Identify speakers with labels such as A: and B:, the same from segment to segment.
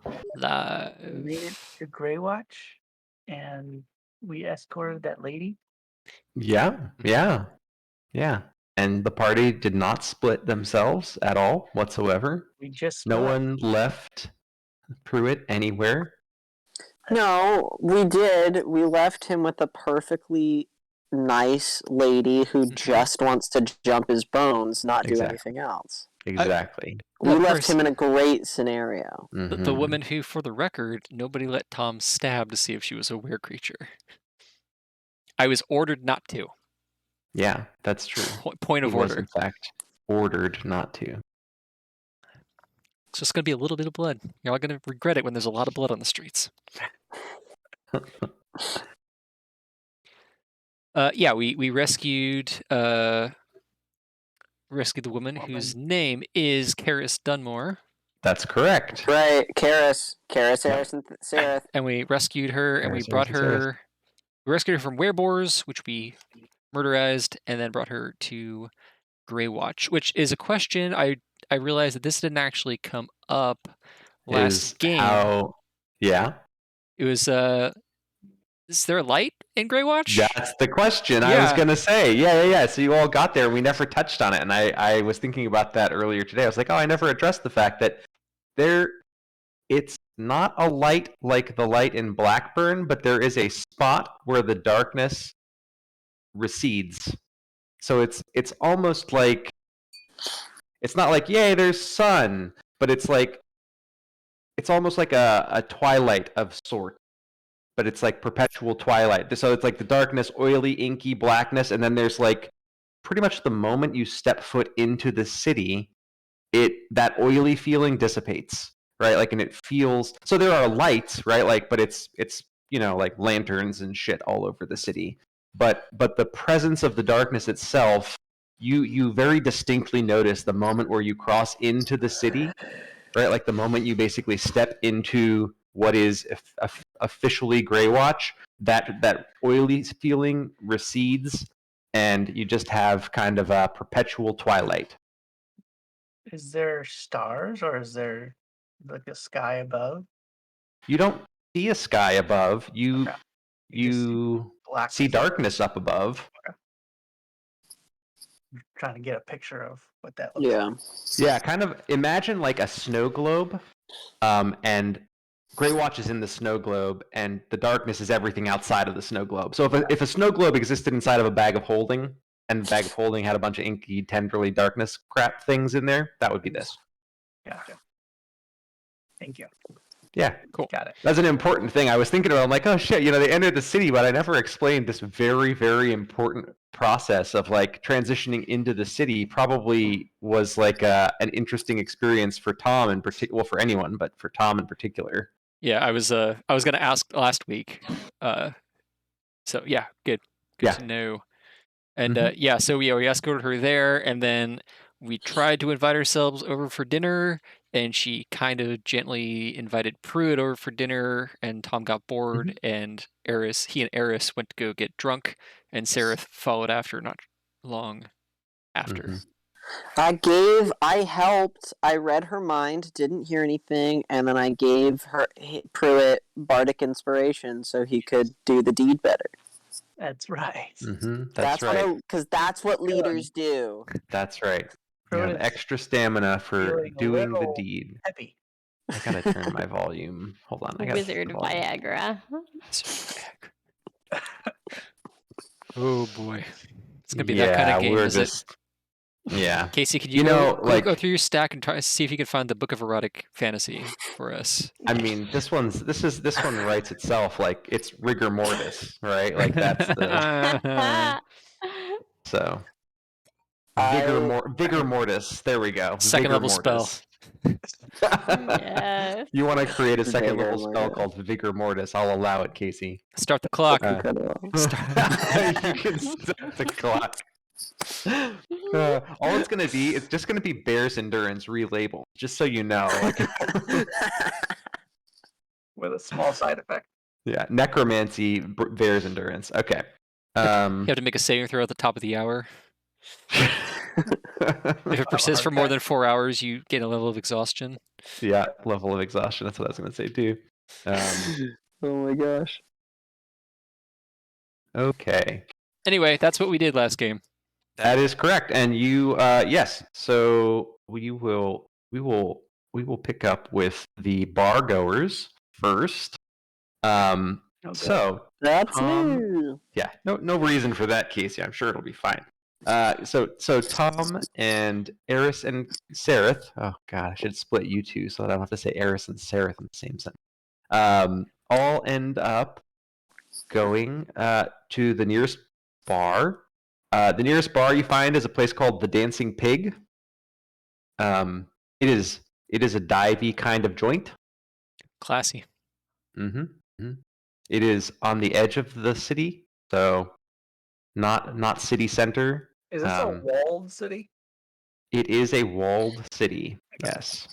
A: We made it
B: Live.
A: to Greywatch, and we escorted that lady.
C: Yeah, yeah, yeah. And the party did not split themselves at all whatsoever.
A: We just
C: No
A: split.
C: one left Pruitt anywhere.
D: No, we did. We left him with a perfectly nice lady who just wants to jump his bones, not do
C: Exactly.
D: anything else.
C: Exactly.
D: We
B: Well,
D: left
B: first,
D: him in a great scenario.
B: the
C: Mhm.
B: woman who, for the record, nobody let Tom stab to see if she was a were creature. I was ordered not to.
C: Yeah, that's true.
B: Point
C: He
B: of
C: was,
B: order.
C: in fact, ordered not to.
B: It's just going to be a little bit of blood. You're all going to regret it when there's a lot of blood on the streets. Yeah, we rescued the woman whose name is Karis Dunmore.
C: That's correct.
D: Right, Karis, Harrison, Sarah.
B: And we rescued her, and we
C: Karis,
B: brought
C: Harrison,
B: her. We rescued her from Wereboars, which we murderized, and then brought her to Greywatch, which is a question I realized that this didn't actually come up last game.
C: Yeah.
B: It was is there a light in Greywatch?
C: That's the question I was going to say. Yeah. So you all got there. We never touched on it. And I was thinking about that earlier today. I was like, oh, I never addressed the fact that it's not a light like the light in Blackburn, but there is a spot where the darkness recedes. So it's almost like, it's not like, yay, there's sun, but it's almost like a twilight of sort. But it's like perpetual twilight. So it's like the darkness, oily, inky blackness, and then there's like pretty much the moment you step foot into the city, that oily feeling dissipates, right? Like, and it feels, so there are lights, right? Like, but it's like lanterns and shit all over the city. But the presence of the darkness itself, you very distinctly notice the moment where you cross into the city, right? Like the moment you basically step into what is officially Greywatch, that oily feeling recedes, and you just have kind of a perpetual twilight.
A: Is there stars, or is there like a sky above?
C: You don't see a sky above. You see darkness up above.
A: Okay. I'm trying to get a picture of what that looks like.
C: Yeah, kind of imagine like a snow globe, and Greywatch is in the snow globe, and the darkness is everything outside of the snow globe. So if a snow globe existed inside of a bag of holding, and the bag of holding had a bunch of inky, tendrily darkness crap things in there, that would be this.
A: Gotcha. Thank you.
C: Yeah,
B: cool.
A: Got it.
C: That's an important thing. I was thinking about it, I'm like, oh shit, they entered the city, but I never explained this very, very important process of like transitioning into the city. Probably was like an interesting experience for Tom in particular, well, for anyone, but for Tom in particular.
B: Yeah, I was going to ask last week. So yeah, good to know. And so we escorted her there, and then we tried to invite ourselves over for dinner, and she kind of gently invited Pruitt over for dinner, and Tom got bored, and he and Eris went to go get drunk, and Sarah followed after not long after.
D: I helped, I read her mind, didn't hear anything, and then I gave Pruitt bardic inspiration so he could do the deed better.
A: That's right.
C: That's right.
D: Because that's what leaders do.
C: That's right. You have extra stamina for doing the deed.
A: Heavy.
C: I gotta turn my volume. Hold on.
E: Wizard Viagra.
B: Oh boy. It's gonna be that kind of game, is it?
C: Yeah.
B: Casey, could you go through your stack and try to see if you can find the Book of Erotic Fantasy for us?
C: I mean, this one writes itself. Like, it's rigor mortis, right? Like, that's the so vigor mortis. There we go.
B: Second level spell.
E: Yes.
C: You want to create a second level spell called Vigor Mortis? I'll allow it, Casey.
B: Start the clock.
C: You can start the clock. All it's gonna be, it's just gonna be Bear's Endurance relabeled, just so you know.
A: With a small side effect.
C: Yeah, Necromancy, Bear's Endurance. Okay.
B: You have to make a saving throw at the top of the hour. If it persists for more than 4 hours, you gain a level of exhaustion.
C: Yeah, level of exhaustion. That's what I was going to say too.
D: Oh my gosh.
C: Okay.
B: Anyway, that's what we did last game.
C: That is correct. And you, yes. So we will pick up with the bar goers first. So
D: That's
C: Tom,
D: new.
C: yeah, no reason for that, Casey. I'm sure it'll be fine. So Tom and Eris and Sereth. Oh God, I should split you two so that I don't have to say Eris and Sereth in the same sentence. All end up going to the nearest bar. The nearest bar you find is a place called the Dancing Pig. It is a divey kind of joint.
B: Classy.
C: Mm-hmm. It is on the edge of the city, so not city center.
A: Is this a walled city?
C: It is a walled city. Yes.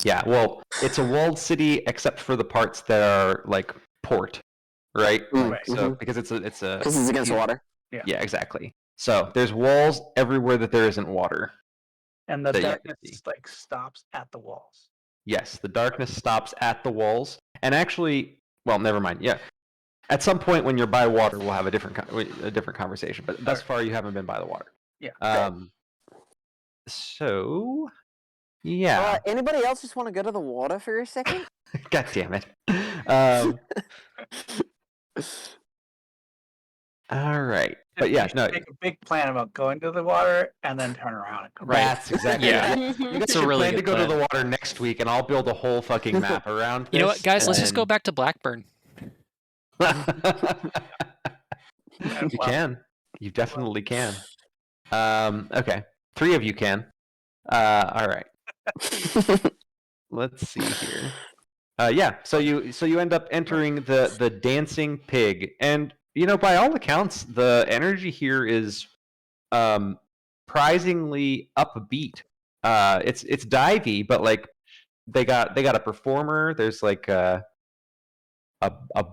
C: Yeah. Well, it's a walled city except for the parts that are like port, right?
A: Right.
C: So because it's
D: Because it's against water.
C: Yeah, exactly. So there's walls everywhere that there isn't water.
A: And the
C: that you
A: darkness
C: can see.
A: like stops at the walls.
C: Yes, the darkness stops at the walls. And actually, well, never mind. Yeah. At some point when you're by water, we'll have a different conversation. But thus far, you haven't been by the water.
A: Yeah.
C: So, yeah.
D: Anybody else just want to go to the water for a second?
C: God damn it. All right. But yeah, no.
A: Make a big plan about going to the water and then turn around and come
B: Right.
A: back.
C: That's exactly
B: Yeah.
C: right. You guys
B: It's a
C: should
B: really
C: plan to
B: good
C: go to
B: plan.
C: the water next week, and I'll build a whole fucking map around this.
B: You know what, guys?
C: and
B: Let's just go
C: then-
B: back to Blackburn.
C: You can. You definitely can. Okay. 3 of you can. All right. Let's see here. Yeah. So you end up entering the Dancing Pig, and by all accounts, the energy here is surprisingly upbeat. It's divey, but like they got a performer. There's like a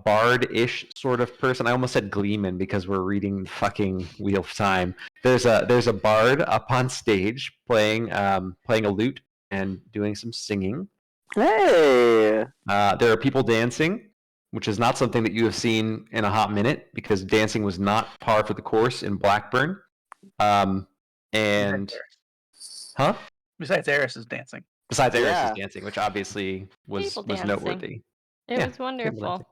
C: bard-ish sort of person. I almost said Gleeman because we're reading fucking Wheel of Time. There's a bard up on stage playing a lute and doing some singing.
D: Hey.
C: There are people dancing, which is not something that you have seen in a hot minute because dancing was not par for the course in Blackburn. And huh?
A: Besides Eris is dancing.
C: Besides Eris
D: Yeah.
C: is dancing, which obviously was
E: People dancing.
C: noteworthy.
E: It
C: Yeah,
E: was wonderful.
C: dancing.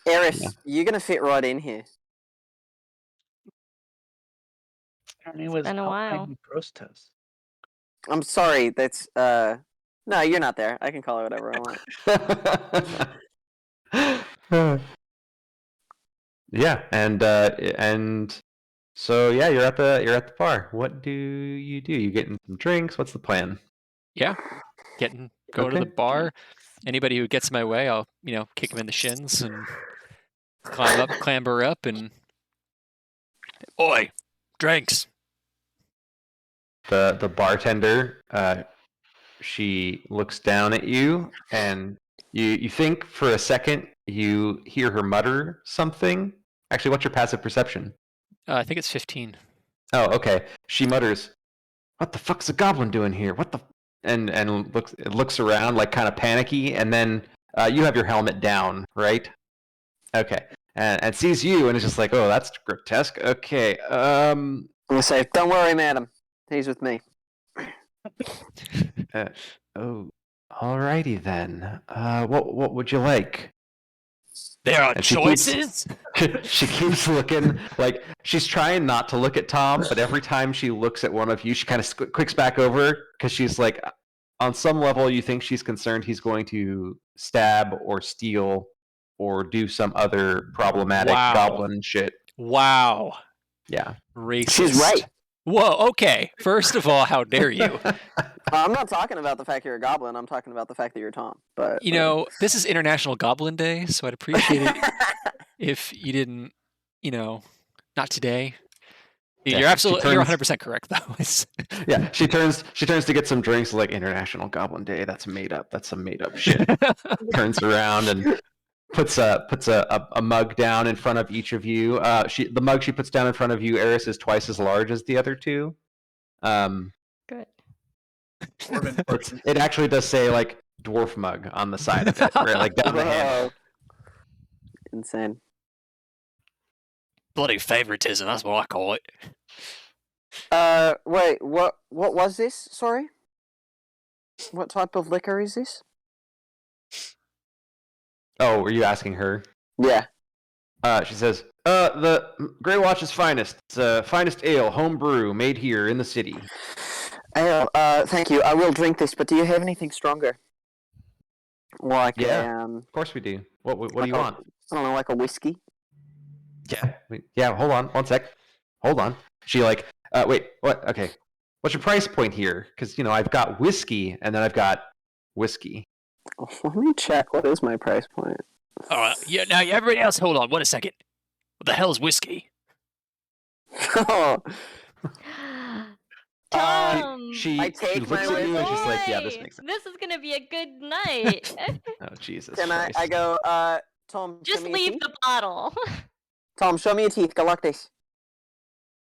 D: Eris,
C: Yeah.
D: you're going to fit right in here.
A: It was
E: been a while.
A: Prostos.
D: I'm sorry, that's no, you're not there. I can call her whatever I want.
C: Yeah, and so yeah, you're at the bar. What do? You getting some drinks? What's the plan?
B: Yeah. Go to
C: Okay.
B: the bar. Anybody who gets in my way, I'll kick him in the shins and clamber up, and oi, drinks.
C: The bartender, she looks down at you, and you think for a second you hear her mutter something. Actually, what's your passive perception?
B: I think it's 15.
C: Oh, okay. She mutters, "What the fuck's a goblin doing here? What the?" And looks around like kind of panicky, and then you have your helmet down, right? Okay, and sees you, and is just like, "Oh, that's grotesque." Okay,
D: I'm going to say, don't worry, madam. He's with me.
C: oh, alrighty then. What would you like?
B: There are
C: And she keeps-
B: choices.
C: She keeps looking like she's trying not to look at Tom, but every time she looks at one of you, she kind of quicks back over because she's like, on some level, you think she's concerned he's going to stab or steal or do some other problematic
B: Wow.
C: goblin shit.
B: Wow.
C: Yeah.
B: Racist.
D: She's right.
B: Whoa. Okay. First of all, how dare you?
D: I'm not talking about the fact you're a goblin. I'm talking about the fact that you're Tom. But
B: This is International Goblin Day, so I'd appreciate it if you didn't, not today.
C: Yeah,
B: You're
C: she
B: you're
C: turns-
B: 100% correct though.
C: Yeah. She turns to get some drinks, like International Goblin Day. That's made up. That's some made up shit. Turns around and puts a mug down in front of each of you. The mug she puts down in front of you, Eris, is twice as large as the other two.
E: Good.
C: It actually does say like dwarf mug on the side of it, right? Like down the handle.
D: Insane.
B: Bloody favoritism, that's what I call it.
D: Wait, what was this? Sorry? What type of liquor is this?
C: Oh, were you asking her?
D: Yeah.
C: She says, the Grey Watch's finest. It's finest ale, home brew, made here in the city.
D: Ale, thank you. I will drink this, but do you have anything stronger? Like
C: Of course we do. What do you want?
D: I don't know, like a whiskey?
C: Yeah, hold on, one sec. Hold on. She wait, what? Okay. What's your price point here? Because, I've got whiskey, and then I've got whiskey.
D: Let me check. What is my price point?
B: All right. Yeah. Now, everybody else, hold on. Wait a second. What the hell's whiskey?
D: Oh,
E: Tom,
C: She
D: I take
C: looks
D: my
C: at you and she's like, yeah, this
E: boy,
C: makes sense.
E: this is gonna be a good night.
C: Oh, Jesus
D: can
C: Christ.
D: I go, Tom,
E: Just
D: show me your
E: leave
D: teeth?
E: the bottle.
D: Tom, show me your teeth. Go like this.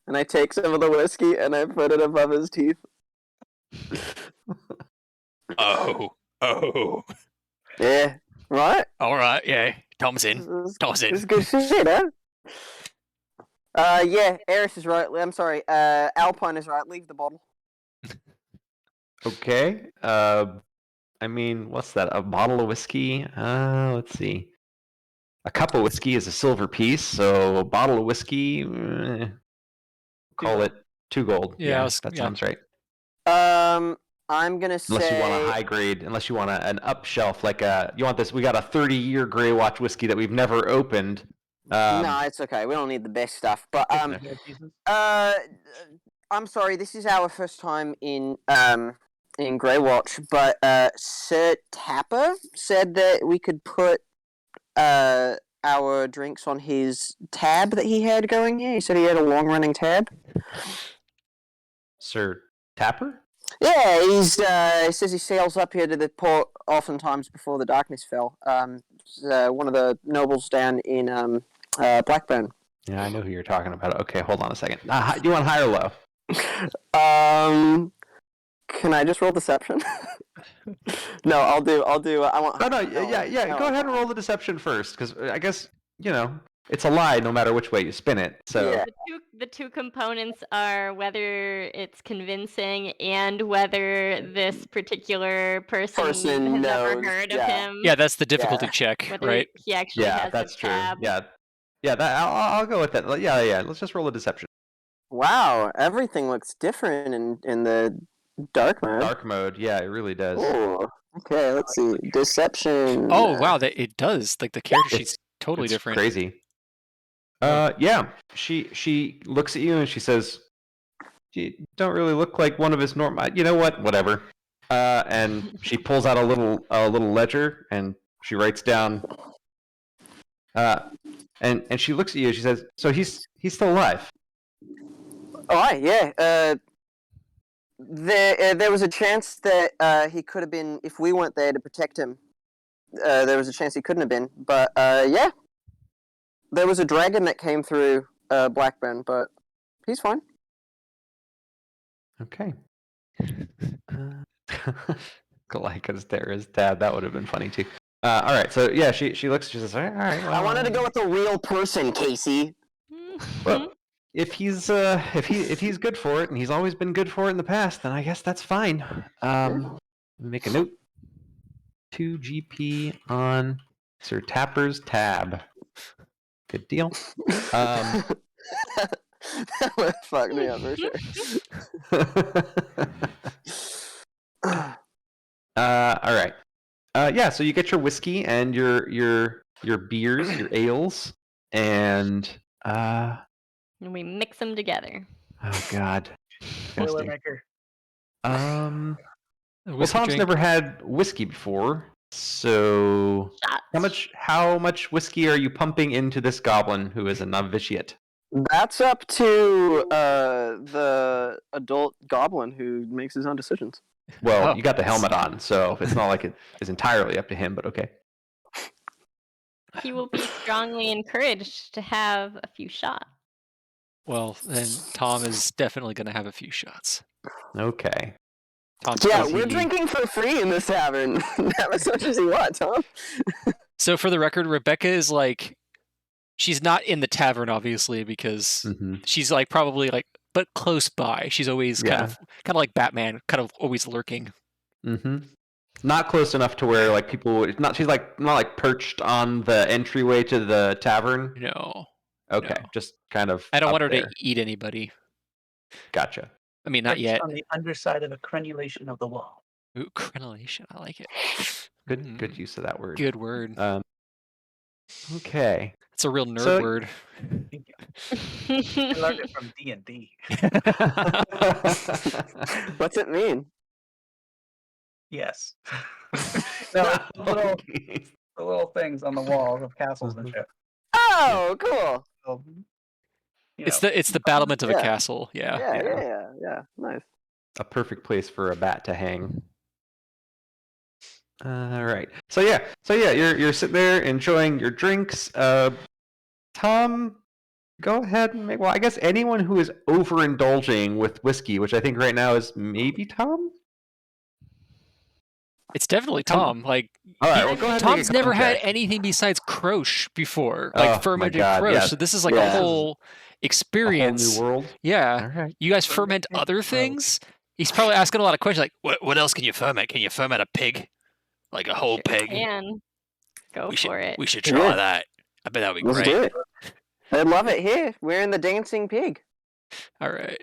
D: And I take some of the whiskey and I put it above his teeth.
B: Oh.
D: Yeah. Right?
B: All right. Yeah. Tom's in. Tom's in.
D: This is good shit, huh? Yeah, Eris is right. I'm sorry, Alpine is right. Leave the bottle.
C: Okay. I mean, what's that? A bottle of whiskey? Let's see. A cup of whiskey is a silver piece, so a bottle of whiskey, call it 2 gold.
B: Yeah,
C: that sounds right.
D: I'm gonna say.
C: Unless you want a high grade, unless you want an up shelf, you want this. We got a 30-year Grey Watch whiskey that we've never opened.
D: No, it's okay. We don't need the best stuff. But I'm sorry. This is our first time in Grey Watch, but Sir Tapper said that we could put our drinks on his tab that he had going here. He said he had a long-running tab.
C: Sir Tapper?
D: Yeah, he says he sails up here to the port oftentimes before the darkness fell. One of the nobles down in Blackburn.
C: Yeah, I know who you're talking about. Okay, hold on a second. Do you want high or low?
D: Can I just roll deception? No, I'll do. I want.
C: No, yeah. Go ahead and roll the deception first, because I guess it's a lie no matter which way you spin it. So
D: Yeah.
E: The two components are whether it's convincing and whether this particular person has
D: Person
E: never
D: knows,
E: heard
D: yeah.
E: of him.
B: Yeah, that's the difficulty check,
E: Whether
B: right?
E: he actually
C: yeah,
E: has
C: that's
E: a
C: true.
E: tab.
C: Yeah. I'll go with that. Yeah. Let's just roll a deception.
D: Wow, everything looks different in the dark mode.
C: Dark mode. Yeah, it really does.
D: Ooh. Okay, let's see. Deception.
B: Oh wow, it does. Like the character sheet's totally
C: It's
B: different.
C: crazy. Yeah. She looks at you and she says, "You don't really look like one of his normal. You know what? Whatever." And she pulls out a little ledger and she writes down. And she looks at you and she says, "So he's still alive."
D: All right, yeah. There was a chance that he could have been, if we weren't there to protect him. There was a chance he couldn't have been, but yeah. There was a dragon that came through Blackburn, but he's fine.
C: Okay. Galika's there is dad. That would have been funny too. All right. So yeah, she looks. She says, "All right. Well,
D: I wanted to go with a real person, Casey.
C: Well, if he's good for it, and he's always been good for it in the past, then I guess that's fine. Let me make a note. 2 GP on Sir Tapper's tab. Good deal.
D: That would fuck me up for sure.
C: All right. Yeah. So you get your whiskey and your beers, your ales, and
E: And we mix them together.
C: oh god.
A: Boilermaker.
C: Well,
B: Whiskey
C: Tom's
B: drink.
C: never had whiskey before, so
E: Shots.
C: how much whiskey are you pumping into this goblin who is a novitiate?
D: That's up to the adult goblin who makes his own decisions.
C: Well,
B: Oh.
C: you got the helmet on, so it's not like it is entirely up to him, but okay.
E: he will be strongly encouraged to have a few shots.
B: Well, then Tom is definitely going to have a few shots.
C: Okay.
B: Tom's
D: Yeah,
B: crazy.
D: we're drinking for free in this tavern. Have as much as you want, Tom.
B: So for the record, Rebecca is like, she's not in the tavern, obviously, because she's like probably like, but close by. She's always kind of like Batman, kind of always lurking.
C: Not close enough to where like people would not. She's like not like perched on the entryway to the tavern.
B: No.
C: Okay,
B: No.
C: just kind of.
B: I don't want her
C: there.
B: to eat anybody.
C: Gotcha.
B: I mean, not
A: Perched
B: yet.
A: on the underside of a crenulation of the wall.
B: Ooh, crenulation. I like it.
C: Good use of that word.
B: Good word.
C: Okay.
B: It's a real nerd word.
A: Thank you. I learned it from DnD.
D: What's it mean?
A: Yes. No, the little things on the walls of castles and shit.
D: Oh, cool.
A: So,
B: It's the battlement of a castle.
D: Yeah. Nice.
C: A perfect place for a bat to hang. All right. So yeah, you're sitting there enjoying your drinks. Tom, go ahead and make. Well, I guess anyone who is overindulging with whiskey, which I think right now is maybe Tom.
B: It's definitely Tom. Like,
C: all right, well, go ahead.
B: Tom's never had anything besides Croche before, like fermented Croche.
C: Yeah.
B: So this is like a whole experience.
C: A whole new world.
B: Yeah.
C: All right.
B: You guys ferment other things? He's probably asking a lot of questions like, what else can you ferment? Can you ferment a pig? Like a whole pig?
E: Can. Go for it.
B: We should try that. I bet that would be
D: Let's
B: great.
D: do it. I love it here. We're in the dancing pig.
B: All right.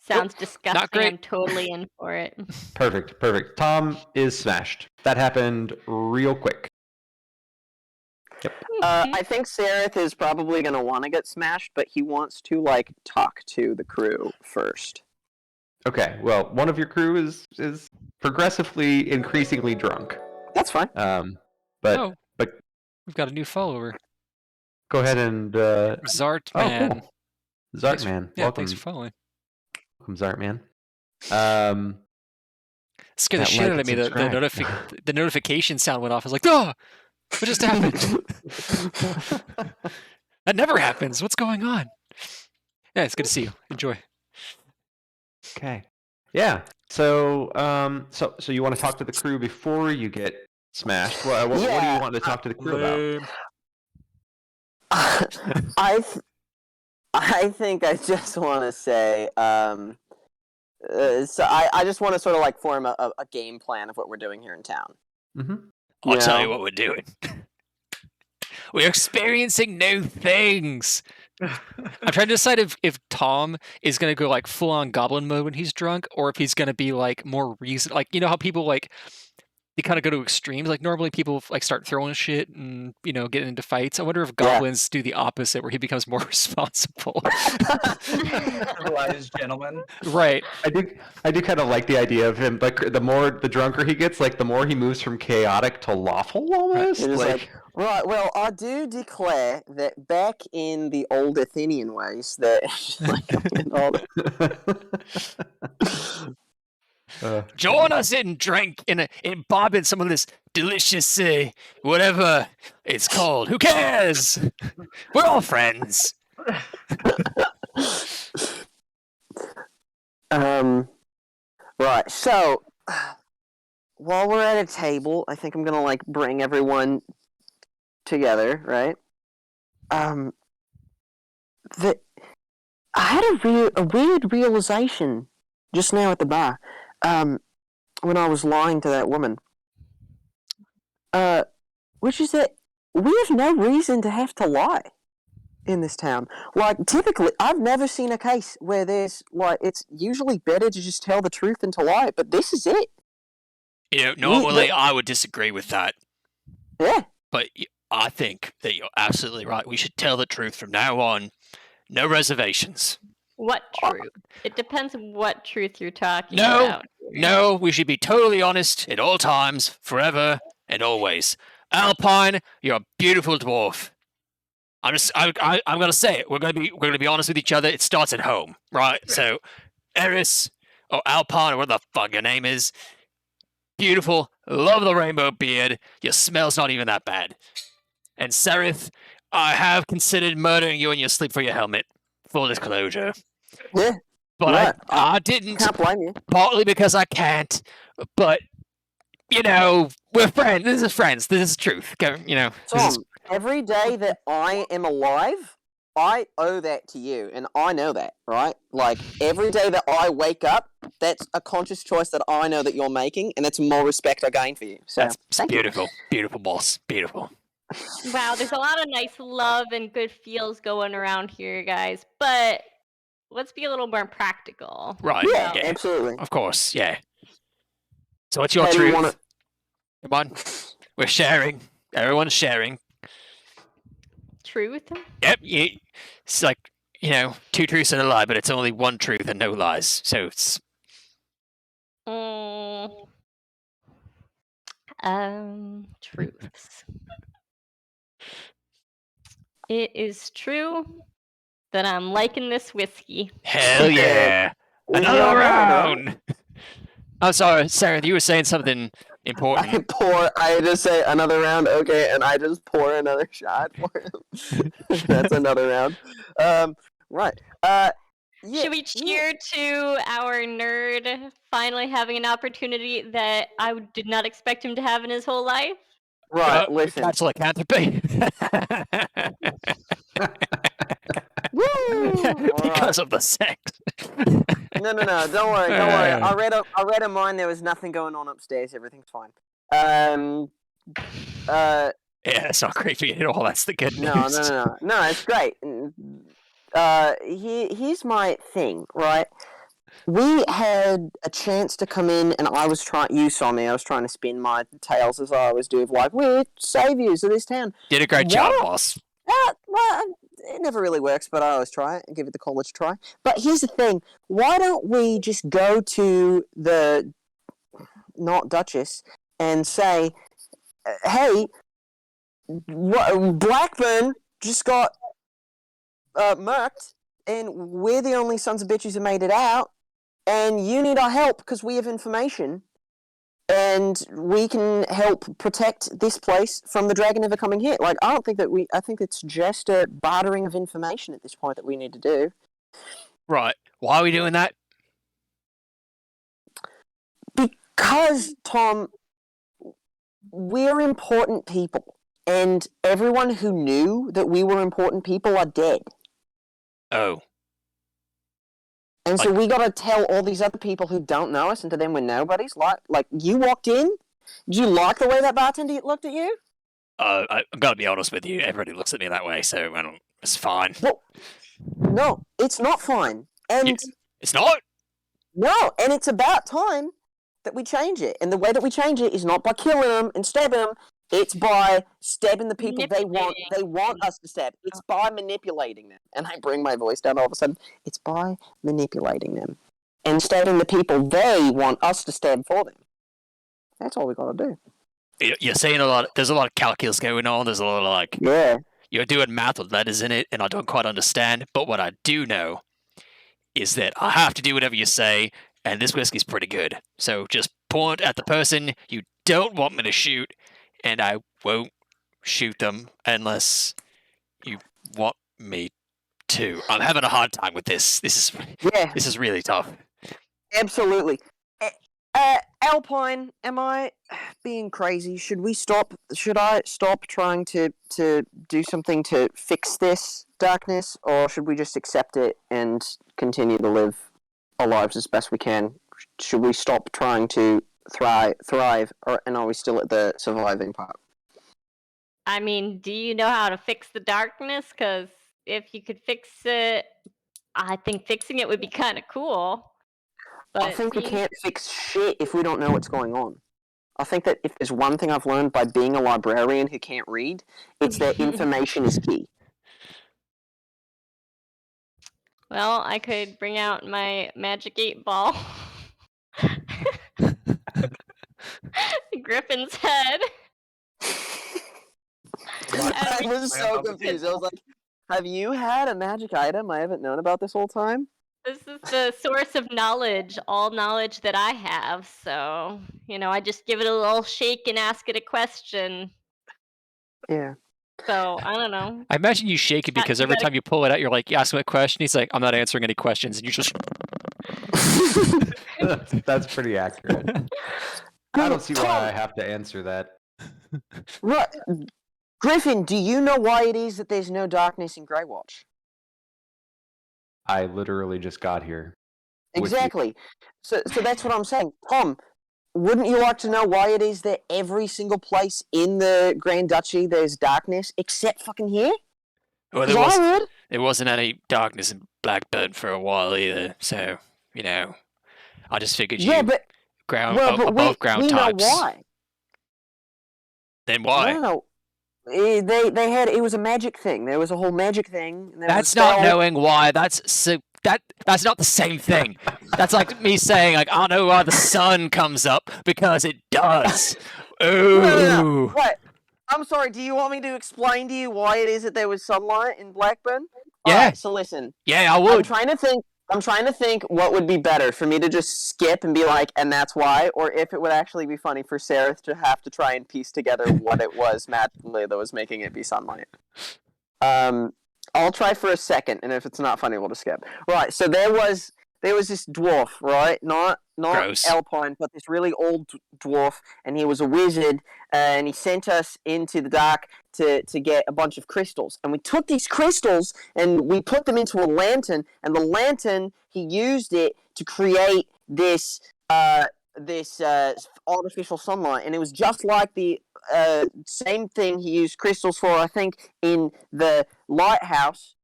E: Sounds disgusting.
B: Not great.
E: I'm totally in for it.
C: Perfect. Tom is smashed. That happened real quick. Yep.
D: I think Sereth is probably going to want to get smashed, but he wants to like talk to the crew first.
C: Okay. Well, one of your crew is progressively increasingly drunk.
D: That's fine.
C: But
B: we've got a new follower.
C: Go ahead and
B: Zartman.
C: Cool. Zartman.
B: Yeah,
C: Welcome.
B: thanks for following.
C: Welcome, Zartman.
B: Scared the shit out of me. The notification sound went off. I was like, "Oh, what just happened?" That never happens. What's going on? Yeah, it's good to see you. Enjoy.
C: Okay. Yeah. So, so you want to talk to the crew before you get smashed? What do you want to talk to the crew about?
D: I think I just want to say, so I just want to sort of like form a game plan of what we're doing here in town.
B: I'll tell you what we're doing. We're experiencing new things. I'm trying to decide if Tom is going to go like full on goblin mode when he's drunk, or if he's going to be like more reason. Like, you know how people like they kind of go to extremes. Like normally people like start throwing shit and get into fights. I wonder if goblins do the opposite, where he becomes more responsible.
A: Civilized gentleman.
B: Right.
C: I do kind of like the idea of him. Like the drunker he gets, like the more he moves from chaotic to lawful almost.
D: Right. Well, I do declare that back in the old Athenian ways, that
B: join us in drink in imbibing some of this delicious whatever it's called. Who cares? We're all friends.
D: Right. So while we're at a table, I think I'm gonna like bring everyone together, right? That I had a weird realization just now at the bar, when I was lying to that woman. Which is that we have no reason to have to lie in this town. Like, typically, I've never seen a case where there's, like, it's usually better to just tell the truth than to lie, but this is it.
B: Normally I would disagree with that.
D: Yeah.
B: But I think that you're absolutely right. We should tell the truth from now on. No reservations.
E: What truth? It depends on what truth you're talking about.
B: No, we should be totally honest at all times, forever and always. Alpine, you're a beautiful dwarf. I'm gonna say it. We're gonna be honest with each other. It starts at home, right? So, Eris or Alpine or whatever the fuck your name is, beautiful. Love the rainbow beard. Your smell's not even that bad. And Sereth, I have considered murdering you in your sleep for your helmet. Full disclosure.
D: Yeah,
B: But
D: right.
B: I didn't,
D: Can't blame you.
B: partly because I can't, but, you know, we're friends. This is friends. This is truth. You know, this is...
D: Tom, every day that I am alive, I owe that to you, and I know that, right? Like, every day that I wake up, that's a conscious choice that I know that you're making, and that's more respect I gain for you. So,
B: That's
D: thank you.
B: beautiful. Beautiful, boss. Beautiful.
E: Wow, there's a lot of nice love and good feels going around here, guys. But let's be a little more practical.
B: Right.
D: Yeah,
B: Yeah.
D: absolutely.
B: Of course. Yeah. So what's your
D: How do you
B: truth?
D: wanna-
B: Come on. We're sharing. Everyone's sharing.
E: Truth?
B: Yep. It's like, you know, 2 truths and a lie, but it's only 1 truth and no lies. So it's...
E: Truths. It is true that I'm liking this whiskey.
B: Hell yeah.
D: Is
B: Another
D: your head, right?
B: round. I'm sorry, Sarah, you were saying something important.
D: I just say another round, okay, and I just pour another shot for him. That's another round. Right. Yeah,
E: Should we cheer to our nerd finally having an opportunity that I did not expect him to have in his whole life?
D: Right, listen.
B: Catch lycanthropy.
D: Woo!
B: Because of the sex.
D: No, don't worry. I read a mind. There was nothing going on upstairs. Everything's fine.
B: Yeah, it's not creepy at all. That's the good news.
D: No. It's great. Here's my thing. Right, we had a chance to come in, and I was trying. You saw me. I was trying to spin my tales as I always do, of like, we're saviors of this town.
B: Did a great job, boss.
D: Well, it never really works, but I always try it and give it the college try. But here's the thing: why don't we just go to the not Duchess and say, "Hey, Blackburn just got murked, and we're the only sons of bitches who made it out, and you need our help because we have information." And we can help protect this place from the dragon ever coming here. Like, I think it's just a bartering of information at this point that we need to do.
B: Right. Why are we doing that?
D: Because, Tom, we're important people. And everyone who knew that we were important people are dead.
B: Oh.
D: And so we gotta tell all these other people who don't know us, and to them we're nobodies. Like you walked in, did you like the way that bartender looked at you?
B: I gotta be honest with you. Everybody looks at me that way, so it's fine.
D: Well, no, it's not fine. And
B: it's not?
D: No, and it's about time that we change it. And the way that we change it is not by killing them and stabbing them. It's by stabbing the people they want us to stab. It's by manipulating them. And I bring my voice down all of a sudden. It's by manipulating them and stabbing the people they want us to stab for them. That's all we gotta do.
B: You're saying a lot. There's a lot of calculus going on. There's a lot of like...
D: Yeah.
B: You're doing math with letters in it, and I don't quite understand. But what I do know is that I have to do whatever you say, and this whiskey's pretty good. So just point at the person you don't want me to shoot, and I won't shoot them unless you want me to. I'm having a hard time with this. This is really tough.
D: Absolutely. Alpine, am I being crazy? Should I stop trying to do something to fix this darkness, or should we just accept it and continue to live our lives as best we can? Should we stop trying to thrive, and are we still at the surviving part?
E: I mean, do you know how to fix the darkness? Because if you could fix it, I think fixing it would be kind of cool. But
D: I think we can't fix shit if we don't know what's going on. I think that if there's one thing I've learned by being a librarian who can't read, it's that information is key.
E: Well, I could bring out my magic 8-ball. Griffin's head.
D: I was so confused. I was like, have you had a magic item I haven't known about this whole time?
E: This is the source of knowledge, all knowledge that I have. So, I just give it a little shake and ask it a question.
D: Yeah.
E: So I don't know.
B: I imagine you shake it because
E: You
B: every
E: gotta-
B: time you pull it out, you're like, you ask him a question. He's like, I'm not answering any questions. And you just.
C: That's pretty accurate. I don't see why I have to answer that.
D: Right. Griffin, do you know why it is that there's no darkness in Greywatch?
C: I literally just got here. with you.
D: Exactly. So that's what I'm saying. Tom, wouldn't you like to know why it is that every single place in the Grand Duchy there's darkness except fucking here?
B: Well,
D: Because I would.
B: there wasn't any darkness in Blackburn for a while either. So, I just figured
D: Yeah, but
B: above ground
D: we know
B: types.
D: why.
B: Then why?
D: No. They had it was a magic thing. There was a whole magic thing. And there was a
B: That's not
D: spell.
B: knowing why. That's not the same thing. That's like me saying, like, I don't know why the sun comes up because it does. Ooh.
D: No. What? I'm sorry. Do you want me to explain to you why it is that there was sunlight in Blackburn?
B: Yeah.
D: Alright, so listen.
B: Yeah, I
D: I'm
B: would.
D: trying to think what would be better for me to just skip and be like, and that's why, or if it would actually be funny for Sarah to have to try and piece together what it was magically that was making it be sunlight. I'll try for a second, and if it's not funny, we'll just skip. Right, so there was this dwarf, right? Not
B: Gross.
D: Alpine, but this really old dwarf, and he was a wizard, and he sent us into the dark to get a bunch of crystals. And we took these crystals and we put them into a lantern, and the lantern, he used it to create this artificial sunlight, and it was just like the same thing he used crystals for, I think, in the lighthouse,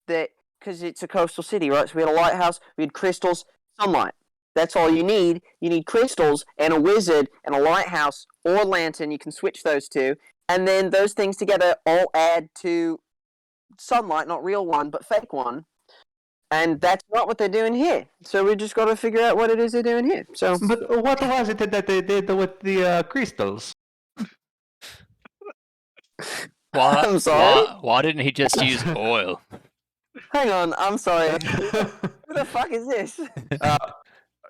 D: that because it's a coastal city, right? So we had a lighthouse, we had crystals, sunlight. That's all you need. You need crystals and a wizard and a lighthouse or lantern. You can switch those two. And then those things together all add to sunlight, not real one, but fake one. And that's not what they're doing here. So we just got to figure out what it is they're doing here. So,
C: But what was it that they did with the crystals?
B: Why,
D: I'm sorry?
B: Why didn't he just use oil?
D: Hang on, I'm sorry. Who the fuck is this?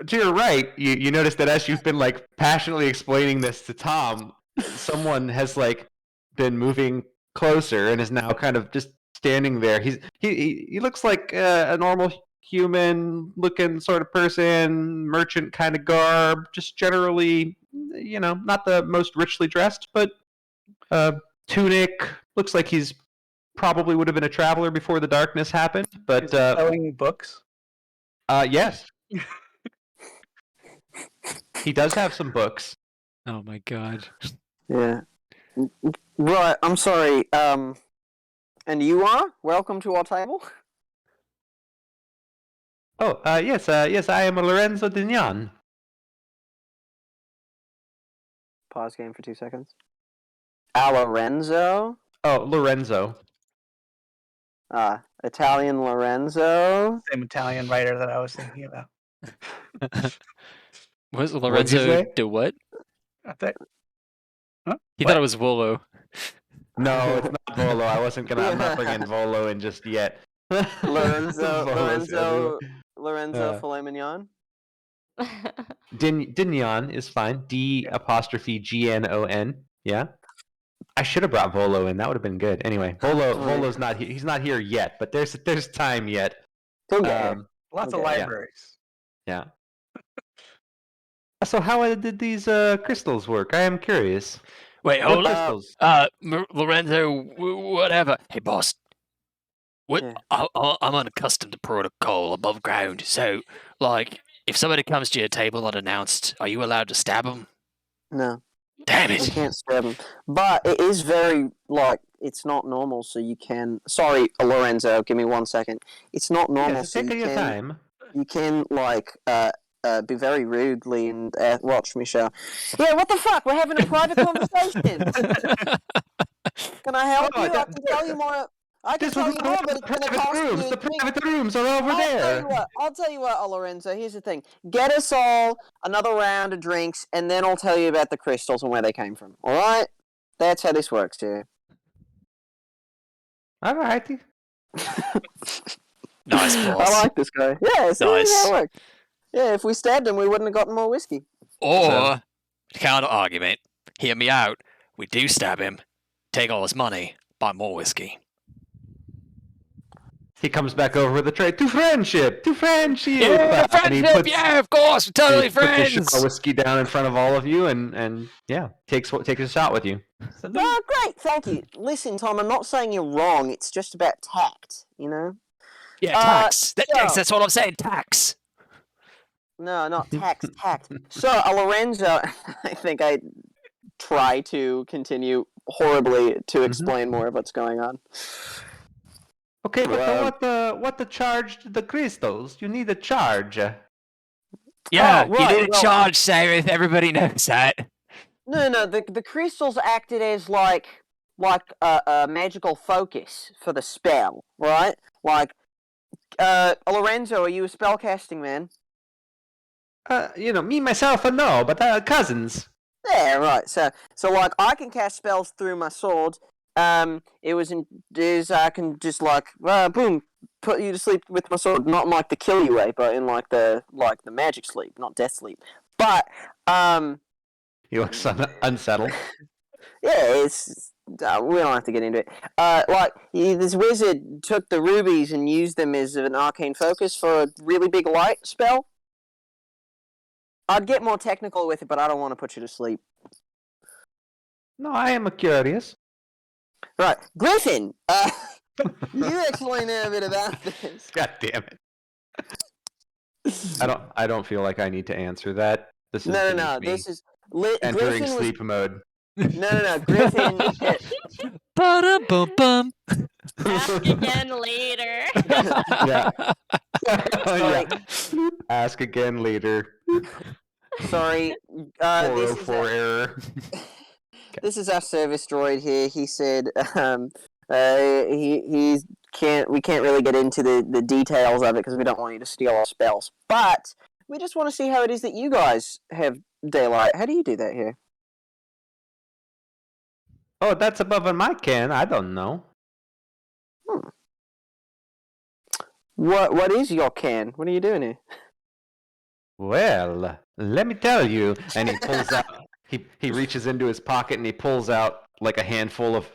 C: To your right, you notice that as you've been like passionately explaining this to Tom, someone has like been moving closer and is now kind of just standing there. He looks like a normal human looking sort of person, merchant kind of garb, just generally, not the most richly dressed, but tunic. Looks like he's probably would have been a traveler before the darkness happened. But
A: Is he selling books?
C: yes. He does have some books.
B: Oh my god.
D: Yeah. Right, I'm sorry. And you are? Welcome to our table.
C: Oh, yes, I am Lorenzo Dignan.
D: Pause game for 2 seconds. Lorenzo?
C: Oh, Lorenzo.
D: Italian Lorenzo.
A: Same Italian writer that I was thinking about.
B: Was
C: What'd you
B: Lorenzo
C: say?
B: do what?
A: I think.
B: He
A: What?
B: thought it was Wolo.
C: No, it's not Volo. I'm not bringing Volo in just yet.
D: Lorenzo
C: Uh,
D: filet mignon.
C: Dignan is fine. D''Gnon. Yeah. I should have brought Volo in. That would have been good. Anyway, Volo's not here. He's not here yet, but there's time yet.
D: Okay.
A: Lots of
D: Okay, yeah.
A: libraries.
C: Yeah. So how did these crystals work? I am curious.
B: Wait,
C: What
B: hold on.
C: crystals?
B: Lorenzo, whatever. Hey, boss. What?
D: Yeah.
B: I'm unaccustomed to protocol above ground. So, like, if somebody comes to your table unannounced, are you allowed to stab them?
D: No,
B: Damn
D: you
B: it!
D: can't stab him. But it is very, it's not normal, so you can... Sorry, Lorenzo, give me 1 second. It's not normal,
C: Yes,
D: so
C: take
D: you
C: your
D: can...
C: time.
D: You can, be very rudely and watch me show. Yeah, what the fuck? We're having a private conversation. Can I help
C: Oh,
D: you? I can tell you more. I can
C: This
D: tell
C: was
D: you
C: not
D: more,
C: one
D: but
C: of
D: it's
C: the
D: going to
C: private
D: cost
C: rooms.
D: you.
C: The private rooms are over there.
D: I'll tell you what, Lorenzo. Here's the thing. Get us all another round of drinks, and then I'll tell you about the crystals and where they came from. All right? That's how this works, here.
C: All right.
B: Nice, boss.
D: I like this guy. Yeah, see
B: Nice.
D: how it works. Yeah, if we stabbed him, we wouldn't have gotten more whiskey.
B: Or, counter argument. Hear me out. We do stab him, take all his money, buy more whiskey.
C: He comes back over with a tray. To friendship! To friendship!
B: Yeah,
C: And he
B: friendship!
C: puts,
B: Yeah, of course, we're totally
C: he puts a shot
B: friends!
C: of whiskey down in front of all of you and yeah, takes a shot with you.
D: Oh, great, thank you. Listen, Tom, I'm not saying you're wrong. It's just about tact, you know?
B: Yeah, tax.
D: So-
B: That's what I'm saying, tax.
D: No, not tact. So, Lorenzo, I think I try to continue horribly to explain more of what's going on.
C: Okay, but what the charge the crystals? You need a charge.
B: Yeah,
D: Oh, right,
B: you need a
D: well-
B: charge, Sarah. Everybody knows that.
D: No, the crystals acted as like a magical focus for the spell, right? Like, Lorenzo, are you a spellcasting man?
C: Me myself no, but cousins.
D: Yeah, right. So like I can cast spells through my sword. I can just like boom, put you to sleep with my sword, not in like the kill you way, but in like the magic sleep, not death sleep. But
C: He looks unsettled.
D: yeah, it's we don't have to get into it. This wizard took the rubies and used them as an arcane focus for a really big light spell. I'd get more technical with it, but I don't want to put you to sleep.
C: No, I am curious.
D: Right, Griffin. You actually know a bit about this.
C: God damn it! I don't feel like I need to answer that. This is
D: No.
C: me
D: This is
C: entering
D: Griffin
C: sleep mode.
D: No. Griffin.
B: Ba-da-bum-bum.
E: Ask again later.
C: Yeah.
D: Sorry.
C: Yeah. Ask again later.
D: Sorry. This is
C: 404 error.
D: this is our service droid here. He said we can't really get into the details of it because we don't want you to steal our spells. But we just want to see how it is that you guys have daylight. How do you do that here?
C: Oh, that's above my ken. I don't know.
D: What is your can? What are you doing here?
C: Well, let me tell you. And he pulls out. He reaches into his pocket and he pulls out like a handful of.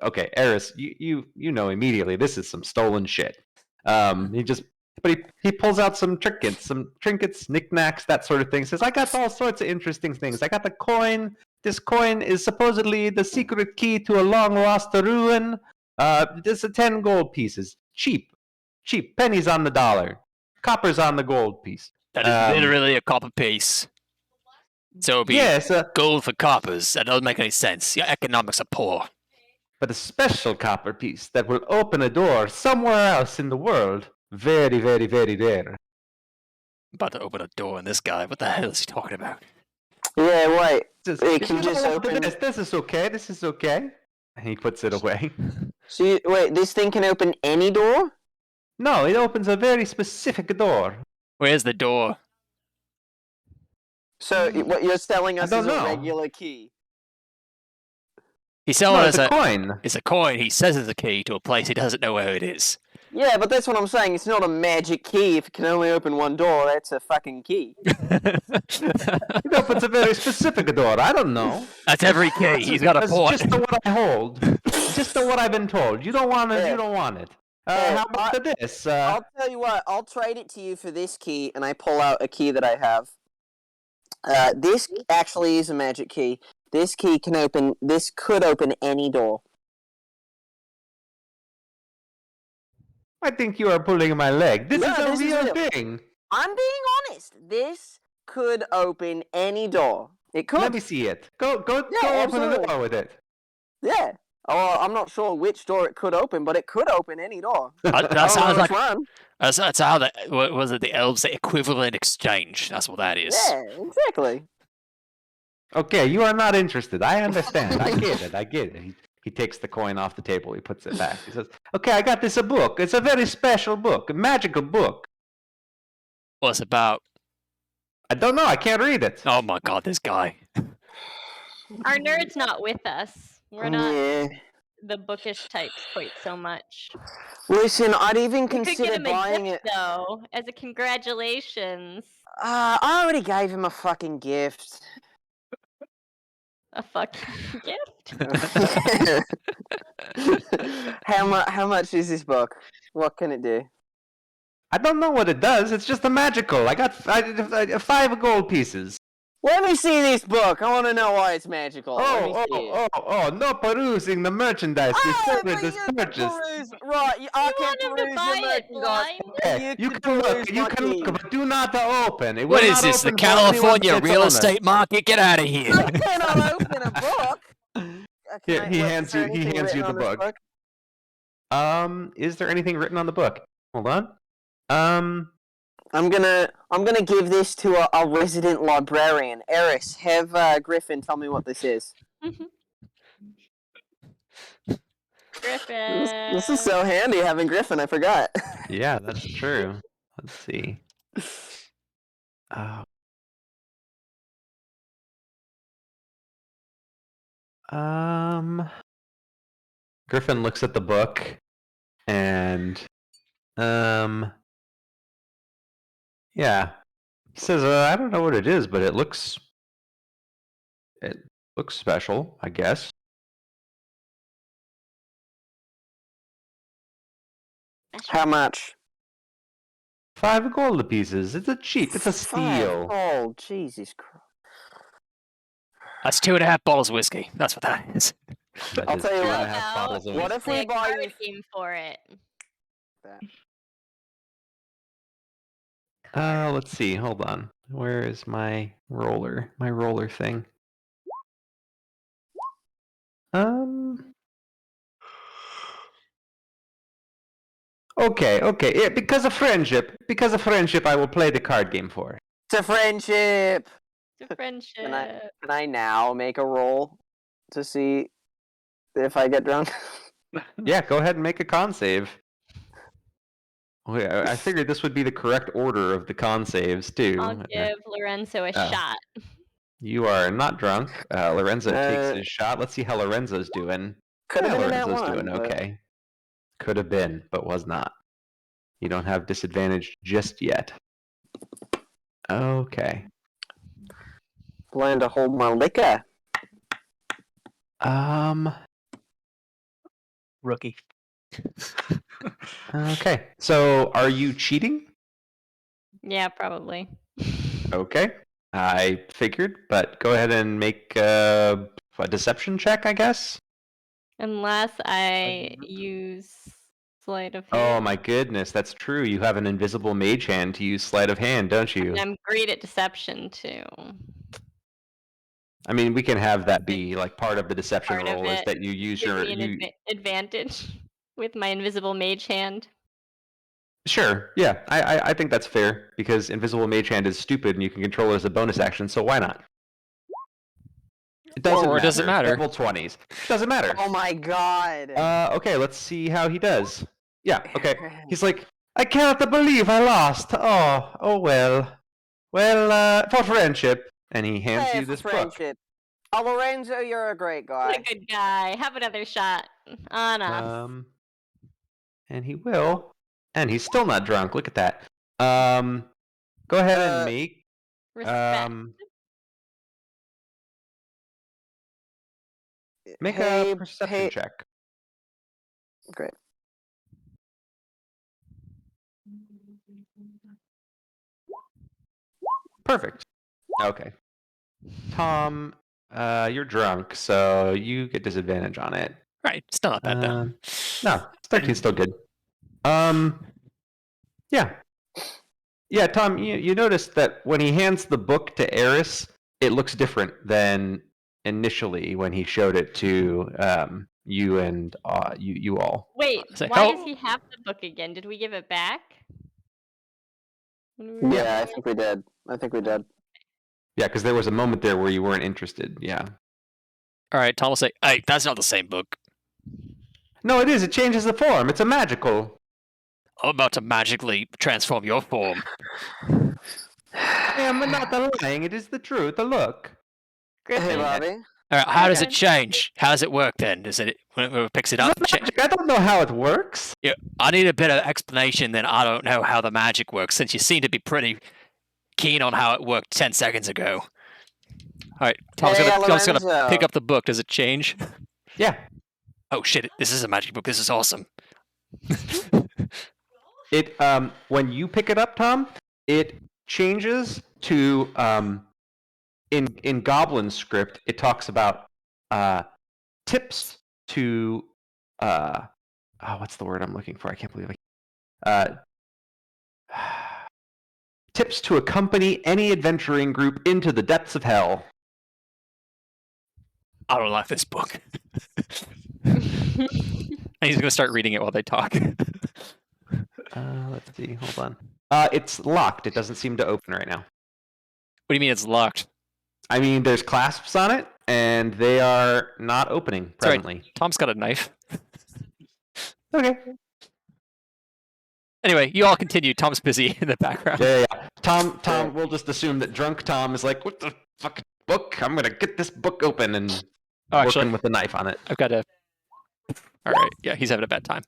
C: Okay, Eris, you know immediately this is some stolen shit. He pulls out some trinkets, knickknacks, that sort of thing. Says, I got all sorts of interesting things. I got the coin. This coin is supposedly the secret key to a long lost ruin. This is 10 gold pieces. Cheap, pennies on the dollar, coppers on the gold piece.
B: That is literally a copper piece. So it'd be gold for coppers. That doesn't make any sense. Your economics are poor.
C: But a special copper piece that will open a door somewhere else in the world. Very, very, very rare.
B: About to open a door in this guy. What the hell is he talking about?
D: Yeah, wait.
C: This is okay. This is okay. And he puts it away.
D: So wait, this thing can open any door?
C: No, it opens a very specific door.
B: Where's the door?
D: So what you're selling us is a
C: know.
D: regular key.
B: He's selling us
C: it's a coin.
B: It's a coin. He says it's a key to a place he doesn't know where it is.
D: Yeah, but that's what I'm saying. It's not a magic key. If it can only open one door, that's a fucking key.
C: It opens a very specific door. I don't know.
B: That's every key. He's got a
C: That's
B: point.
C: just the what I hold. Just the what I've been told. You don't want it.
D: Yeah.
C: You don't want it.
D: Yeah,
C: How about this?
D: I'll tell you what. I'll trade it to you for this key, and I pull out a key that I have. This actually is a magic key. This key can open. This could open any door.
C: I think you are pulling my leg. This
D: No,
C: is a
D: this is
C: real
D: real.
C: thing.
D: I'm being honest. This could open any door. It could.
C: Let me see it. Go
D: Yeah,
C: open the
D: absolutely.
C: door with it.
D: Yeah. Oh, I'm not sure which door it could open, but it could open any door.
B: That sounds like
D: one.
B: that's how what was it? The elves say equivalent exchange. That's what that is.
D: Yeah, exactly.
C: Okay, you are not interested. I understand. I get it. He takes the coin off the table. He puts it back. He says, okay, I got this a book. It's a very special book, a magical book.
B: What's it about?
C: I don't know. I can't read it.
B: Oh my god, this guy.
E: Our nerd's not with us. We're not
D: Yeah.
E: the bookish types quite so much.
D: Listen, I'd even
E: We could get
D: consider
E: him a
D: buying
E: gift,
D: it.
E: though, as a congratulations.
D: I already gave him a fucking gift.
E: A fucking gift.
D: How much is this book? What can it do?
C: I don't know what it does. It's just a magical. I got 5 gold pieces.
D: Let me see this book. I want to know why it's magical. Let me see it.
C: No perusing the merchandise before
D: but
C: it is
D: you can
C: purchased.
D: peruse, right? I can
E: want him to
D: peruse
E: buy
D: the
E: it
D: merchandise.
C: Okay, you can
D: peruse
C: look, but do not open. It
B: What
C: will
B: is
C: not
B: this, the
C: open for anyone
B: California
C: but its
B: real
C: owner.
B: estate market? Get out of here.
D: I cannot open a book.
C: Here, he
D: Is there
C: hands
D: anything
C: you
D: written
C: the
D: on this
C: book. Is there anything written on the book? Hold on.
D: I'm gonna give this to a resident librarian. Eris, have Griffin tell me what this is.
E: Griffin.
D: This is so handy having Griffin. I forgot.
C: Yeah, that's true. Let's see. Griffin looks at the book and yeah. He says, I don't know what it is, but it looks special, I guess.
D: How much?
C: 5 gold pieces. It's a cheap. It's a steal.
D: Oh, Jesus Christ.
B: That's 2.5 bottles of whiskey. That's what that is.
C: That
D: I'll
C: is
D: tell you
C: 2.5
E: what.
C: bottles of
D: What
C: whiskey.
D: if we
E: Play a
D: buy
E: card
D: you
E: game for it?
C: Let's see. Hold on. Where is my roller? My roller thing. Okay. Yeah, because of friendship, I will play the card game for.
D: To friendship.
E: To friendship.
D: Can I now make a roll to see if I get drunk?
C: Yeah, go ahead and make a con save. Okay, I figured this would be the correct order of the con saves too.
E: I'll give Lorenzo a shot.
C: You are not drunk. Lorenzo takes
D: Uh,
C: his shot. Let's see how Lorenzo's doing.
D: Could have been that
C: Lorenzo's
D: one.
C: doing
D: but-
C: okay. Could have been, but was not. You don't have disadvantage just yet. Okay.
D: Learn to hold my liquor.
A: Rookie.
C: Okay. So, are you cheating?
E: Yeah, probably.
C: Okay. I figured, but go ahead and make a deception check, I guess.
E: Unless I use sleight of
C: Oh
E: hand.
C: my goodness, that's true. You have an invisible mage hand to use sleight of hand, don't you?
E: And I'm great at deception too.
C: I mean, we can have that be like part of the deception
E: Part of
C: roll is
E: it.
C: that you use
E: Give
C: your.
E: me an advantage with my invisible mage hand.
C: Sure, yeah, I think that's fair because invisible mage hand is stupid and you can control it as a bonus action, so why not? It doesn't
B: Or
C: matter.
B: does it matter?
C: Double 20s. Doesn't matter.
D: Oh my god.
C: Okay, let's see how he does. Yeah, okay. He's like, I cannot believe I lost. Oh well. Well, for friendship. And he hands
D: Hey,
C: you
D: for
C: this book.
D: friendship. Oh, Lorenzo, you're a great
E: What a
D: guy.
E: good guy. Have another shot. On us.
C: And he will. And he's still not drunk. Look at that. Go ahead and make
E: Respect.
C: make
D: Hey,
C: a perception check.
D: Great.
C: Perfect. Okay. Tom, you're drunk, so you get disadvantage on it.
B: Right, still not bad though.
C: No, 13's still good. Yeah. Yeah, Tom, you noticed that when he hands the book to Eris, it looks different than initially when he showed it to you and you all.
E: Wait,
B: So
E: why
B: how-
E: does he have the book again? Did we give it back?
D: Yeah, I think we did.
C: Yeah, because there was a moment there where you weren't interested. Yeah.
B: All right, Tom will say, "Hey, that's not the same book.
C: No, it is. It changes the form. It's a magical.
B: I'm about to magically transform your form."
C: I am not lying. It is the truth. Look.
D: Hey,
E: Griffin,
D: Bobby.
B: All right, how does it
E: Okay.
B: change? How does it work then? Does it when it picks it up?
C: It's magic. I don't know how it works.
B: Yeah, I need a bit of explanation. Then I don't know how the magic works, since you seem to be pretty keen on how it worked 10 seconds ago. All right, Tom's
D: Hey,
B: gonna
D: Lorenzo.
B: pick up the book. Does it change?
C: Yeah.
B: Oh shit! This is a magic book. This is awesome.
C: It when you pick it up, Tom, it changes to in Goblin script. It talks about tips to what's the word I'm looking for? I can't believe tips to accompany any adventuring group into the depths of hell.
B: I don't like this book. And he's gonna start reading it while they talk.
C: Let's see. Hold on. It's locked. It doesn't seem to open right now.
B: What do you mean it's locked?
C: I mean, there's clasps on it, and they are not opening
B: Sorry,
C: presently.
B: Tom's got a knife.
C: Okay.
B: Anyway, you all continue. Tom's busy in the background.
C: Yeah. Tom, we'll just assume that drunk Tom is like, what the fucking book? I'm gonna get this book open and working with a knife on it.
B: I've got to. All right. Yeah, he's having a bad time.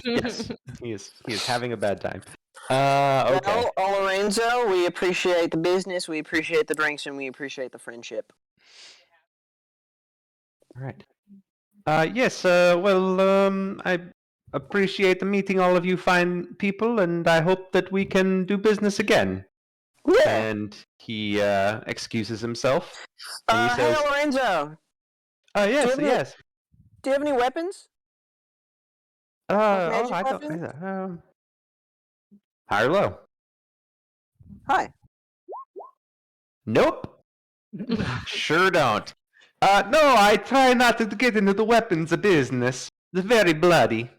C: Yes, he is having a bad time. Okay.
D: Well, Lorenzo, we appreciate the business, we appreciate the drinks, and we appreciate the friendship.
C: All right. Yes. I appreciate the meeting all of you fine people, and I hope that we can do business again.
D: Yeah.
C: And he excuses himself. And he
D: Hey,
C: says,
D: Lorenzo,
C: yes.
D: do you have any weapons? Magic
C: I
D: weapons?
C: don't. High or low?
D: Hi.
C: Nope. Sure don't. No, I try not to get into the weapons of business. It's very bloody.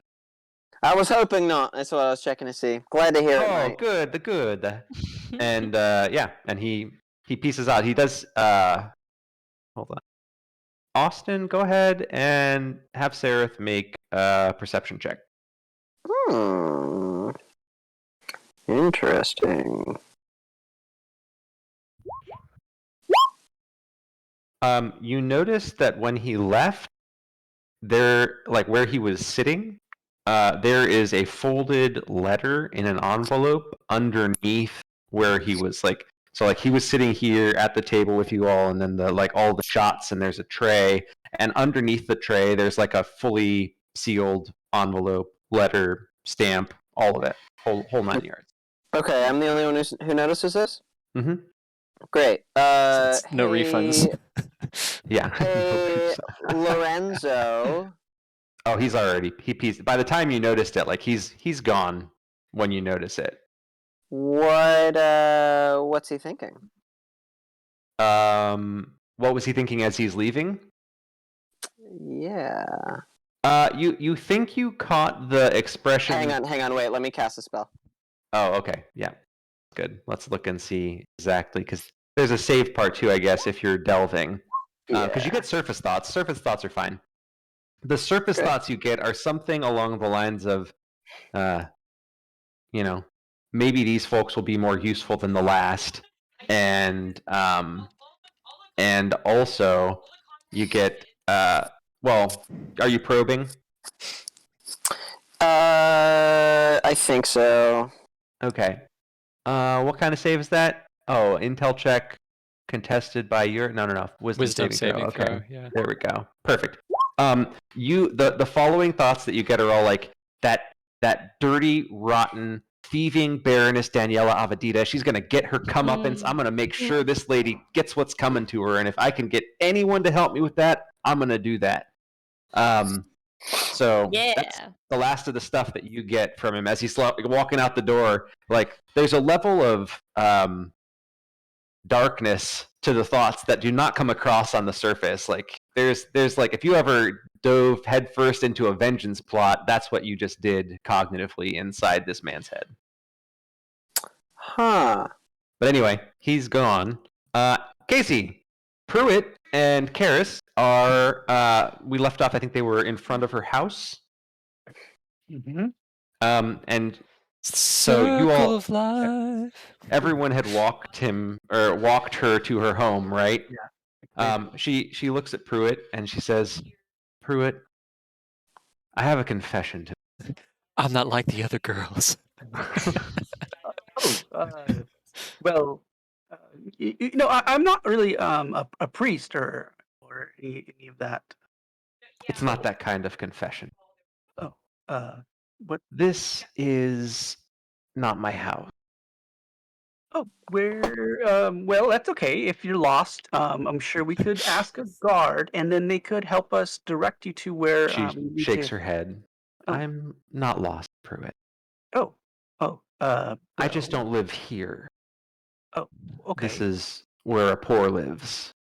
D: I was hoping not. That's what I was checking to see. Glad to hear it,
C: Oh,
D: mate.
C: good. And and he pieces out. He does. Hold on. Austin, go ahead and have Seraph make a perception check.
D: Interesting.
C: You notice that when he left, there, like where he was sitting, there is a folded letter in an envelope underneath where he was like. So like he was sitting here at the table with you all, and then all the shots, and there's a tray, and underneath the tray there's like a fully sealed envelope, letter, stamp, all of it, whole 9 yards.
D: Okay, I'm the only one who notices this?
C: Mm-hmm.
D: Great.
B: No refunds.
C: Yeah.
D: Hey, Lorenzo.
C: Oh, he pieced. By the time you noticed it, like he's gone when you notice it.
D: What's he thinking?
C: What was he thinking as he's leaving?
D: Yeah.
C: You think you caught the expression?
D: Hang on, wait, let me cast a spell.
C: Oh, okay, yeah, good. Let's look and see exactly, because there's a save part too, I guess, if you're delving. Because you get surface thoughts. Surface thoughts are fine. The surface thoughts you get are something along the lines of, maybe these folks will be more useful than the last, and also you get well, are you probing?
D: I think so.
C: Okay. What kind of save is that? Oh, intel check contested by your no. Wisdom saving throw. Okay.
B: Yeah.
C: There we go. Perfect. The following thoughts that you get are all like that dirty, rotten, thieving Baroness Daniela Avadita. She's gonna get her comeuppance. I'm gonna make sure this lady gets what's coming to her, and if I can get anyone to help me with that, I'm gonna do that. So that's the last of the stuff that you get from him as he's walking out the door. Like there's a level of darkness to the thoughts that do not come across on the surface. Like there's like if you ever dove headfirst into a vengeance plot, that's what you just did cognitively inside this man's head.
D: Huh.
C: But anyway, he's gone. Casey, Pruitt and Karis are we left off, I think they were in front of her house.
A: Mm-hmm.
C: And so you all
B: of life.
C: Everyone had walked her to her home, right?
A: Yeah.
C: She looks at Pruitt and she says, Pruitt, I have a confession to make.
B: I'm not like the other girls.
A: Well, I'm not really a priest or any of that.
C: It's not that kind of confession.
A: Oh, what?
C: This is not my house.
A: Oh, well, that's okay. If you're lost, I'm sure we could ask a guard, and then they could help us direct you to where
C: She
A: we need
C: shakes
A: to.
C: her head.
A: Oh,
C: I'm not lost, Pruitt.
A: oh, oh.
C: I just
A: Well,
C: don't live here.
A: oh,
C: This
A: okay.
C: is where a poor lives,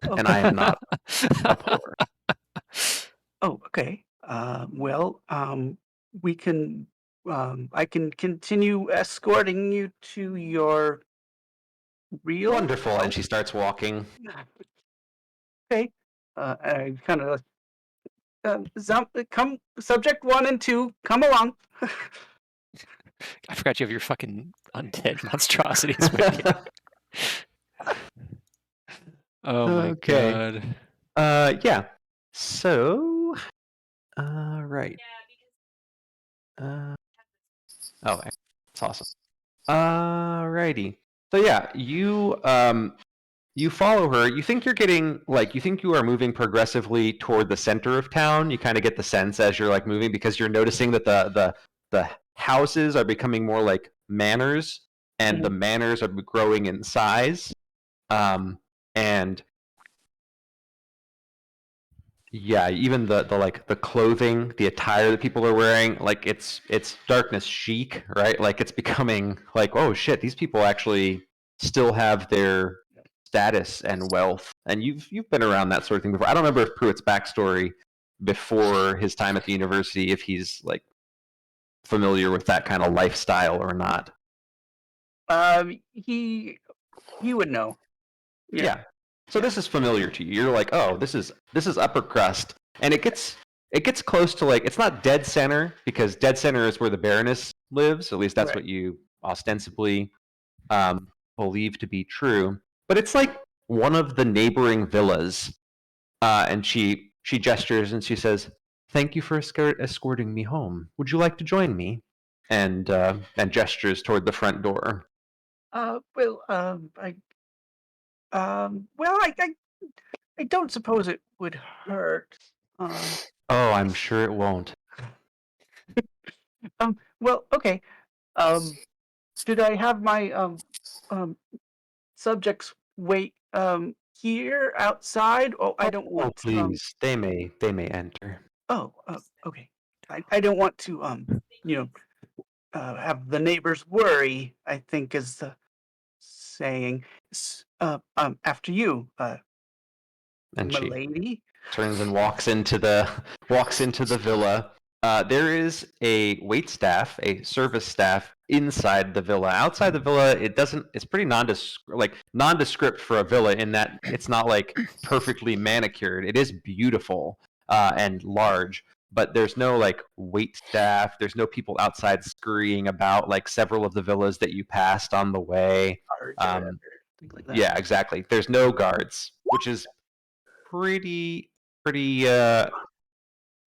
A: Oh,
C: and I am not a poor.
A: oh, okay. Well, we can. I can continue escorting you to your real
C: Wonderful. And
A: house.
C: she starts walking.
A: Okay. I kind of come subject 1 and 2, come along.
B: I forgot you have your fucking undead monstrosities with you. Oh my
C: Okay.
B: god.
C: Yeah. So, right. Oh, that's awesome. Alrighty. So yeah, you follow her. You think you're getting you think you are moving progressively toward the center of town. You kind of get the sense as you're like moving because you're noticing that the houses are becoming more like manors, and the manors are growing in size. And yeah, even the clothing, the attire that people are wearing, like it's darkness chic, right? Like it's becoming like, oh shit, these people actually still have their status and wealth. And you've been around that sort of thing before. I don't remember if Pruitt's backstory before his time at the university, if he's like familiar with that kind of lifestyle or not.
A: He would know.
C: Yeah. So this is familiar to you. You're like, oh, this is upper crust, and it gets close to like, it's not dead center because dead center is where the Baroness lives. At least that's
A: Right.
C: what you ostensibly believe to be true. But it's like one of the neighboring villas, and she gestures and she says, "Thank you for escorting me home. Would you like to join me?" And gestures toward the front door.
A: Well, well, I don't suppose it would hurt.
C: Oh, I'm sure it won't.
A: Well, okay. Did I have my um subjects wait here outside? Oh, I don't
C: Oh,
A: want to
C: please, they may enter.
A: oh, okay. I don't want to you know have the neighbors worry, I think is the saying. After you,
C: And she
A: milady.
C: turns and walks into the villa. There is a wait staff, a service staff inside the villa. Outside the villa, it doesn't. It's pretty nondescript for a villa in that it's not like perfectly manicured. It is beautiful and large, but there's no like wait staff. There's no people outside scurrying about like several of the villas that you passed on the way.
A: Guards or whatever, things like that.
C: Yeah, exactly. There's no guards, which is pretty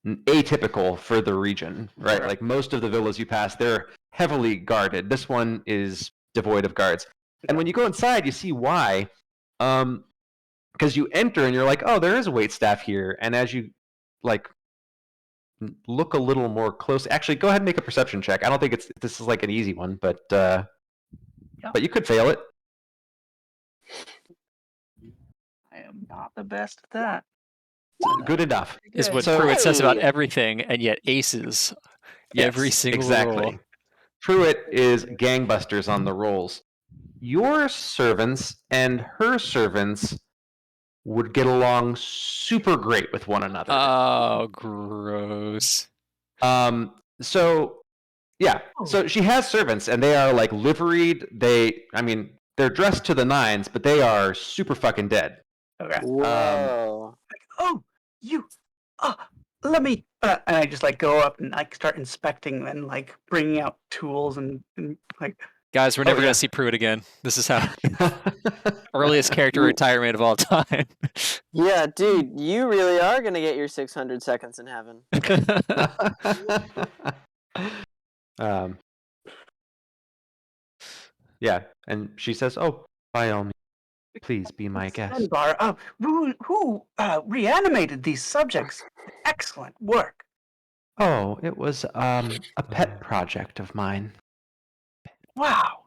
C: atypical for the region, right?
A: Right.
C: Like most of the villas you pass, they're heavily guarded. This one is devoid of guards. And when you go inside, you see why. Because you enter and you're like, oh, there is a wait staff here. And as you like look a little more close, actually, go ahead and make a perception check. I don't think this is like an easy one, but you could fail it.
A: I am not the best at that.
C: Good enough.
B: Is what
C: So-
B: Pruitt says about
D: Hey!
B: everything, and yet aces every
C: Yes,
B: single
C: exactly.
B: roll.
C: Pruitt is gangbusters on the rolls. Your servants and her servants would get along super great with one another.
B: Oh, gross.
C: So yeah, so she has servants and they are like liveried. They're dressed to the nines, but they are super fucking dead.
A: Okay.
D: Whoa.
A: Oh, you. Let me. And I just like go up and like start inspecting and like bringing out tools and like.
B: Guys, we're never
C: yeah.
B: going to see Pruitt again. This is how earliest character retirement of all time.
D: Yeah, dude, you really are gonna get your 600 seconds in heaven.
C: Yeah, and she says, "Oh, By all means, please be my guest.
A: Senbar, who reanimated these subjects? Excellent work.
C: Oh, it was a pet project of mine.
A: Wow,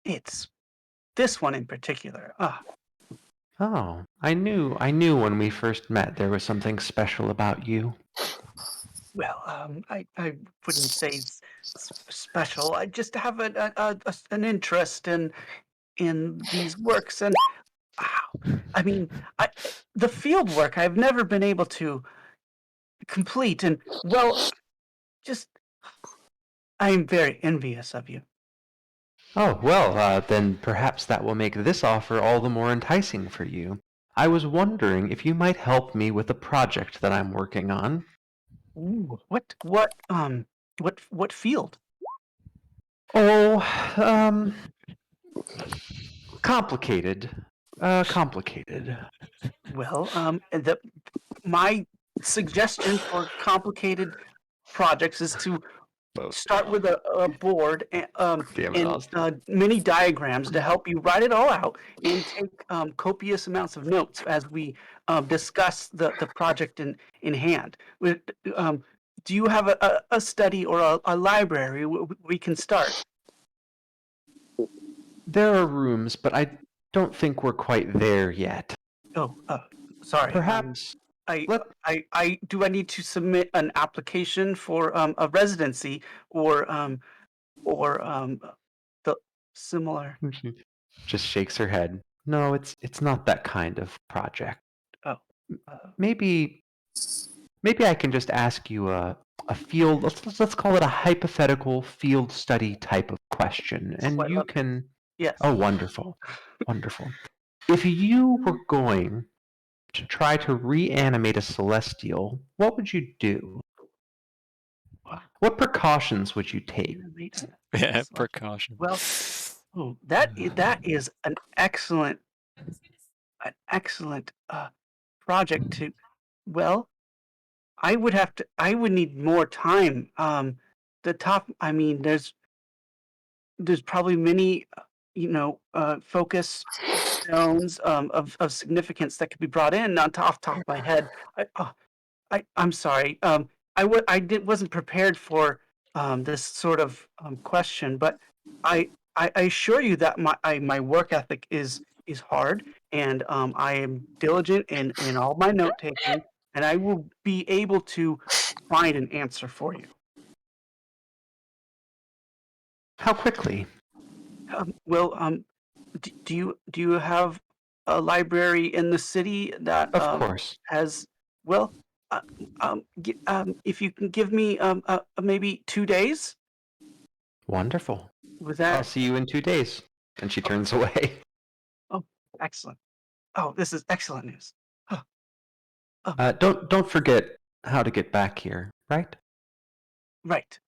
A: it's this one in particular.
C: Oh, I knew when we first met there was something special about you.
A: Well, I wouldn't say it's special. I just have an interest in these works, and I mean, the field work I've never been able to complete, and well, just I'm very envious of you.
C: Oh, well, then perhaps that will make this offer all the more enticing for you. I was wondering if you might help me with a project that I'm working on.
A: Ooh, what field?
C: Oh, complicated. Complicated.
A: Well, my suggestion for complicated projects is to start with a board
C: Damn it,
A: and
C: Austin.
A: many diagrams to help you write it all out and take copious amounts of notes as we discuss the project in hand. Do you have a study or a library we can start?
C: There are rooms, but I don't think we're quite there yet.
A: Oh, sorry.
C: Perhaps
A: I do I need to submit an application for a residency or the similar.
C: just shakes her head. No, it's not that kind of project.
A: Oh,
C: Maybe I can just ask you a field. Let's call it a hypothetical field study type of question, and
A: I
C: you
A: love it.
C: can.
A: Yes.
C: Oh, wonderful, wonderful. If you were going to try to reanimate a celestial, what would you do? What precautions would you take?
B: Yeah, precaution.
A: Well, that is an excellent project to. Well, I would need more time. I mean, there's probably many, focus stones of significance that could be brought in. Not off the top of my head. I'm sorry. Wasn't prepared for this sort of question, but I assure you that my work ethic is hard, and I am diligent in all my note taking, and I will be able to find an answer for you.
C: How quickly?
A: Do you have a library in the city that
C: Of course.
A: has well if you can give me maybe 2 days
C: Wonderful.
A: with
C: I'll
A: that.
C: see you in 2 days. And she turns away.
A: Oh, excellent. Oh, this is excellent news.
C: Don't forget how to get back here, right?
A: Right.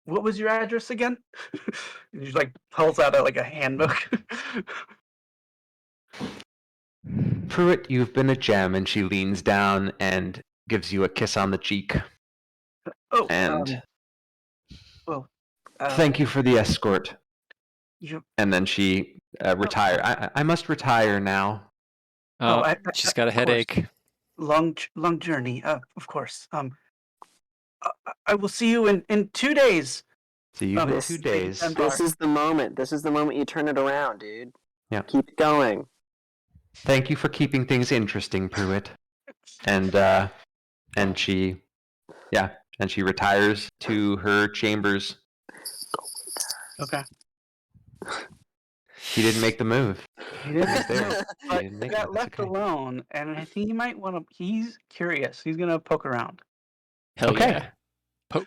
A: What was your address again? And she like pulls out a handbook.
C: Pruitt, you've been a gem. And she leans down and gives you a kiss on the cheek.
A: Oh,
C: And
A: uh,
C: thank you for the escort.
A: you.
C: And then she retire. I must retire now.
B: Oh,
A: I-
B: she's got a
A: of course.
B: headache.
A: Long journey. Of course. I will see you in 2 days.
C: See you in
D: This-
C: 2 days.
D: This is the moment. This is the moment you turn it around, dude.
C: Yeah.
D: Keep it going.
C: Thank you for keeping things interesting, Pruitt. And she retires to her chambers.
A: Okay.
C: He didn't make the move.
A: He didn't
C: He's there.
A: but
C: He didn't
A: he
C: make
A: got
C: it.
A: left
C: That's okay.
A: alone, and I think he might want to. He's curious. He's gonna poke around.
B: Hell
C: Okay.
B: yeah.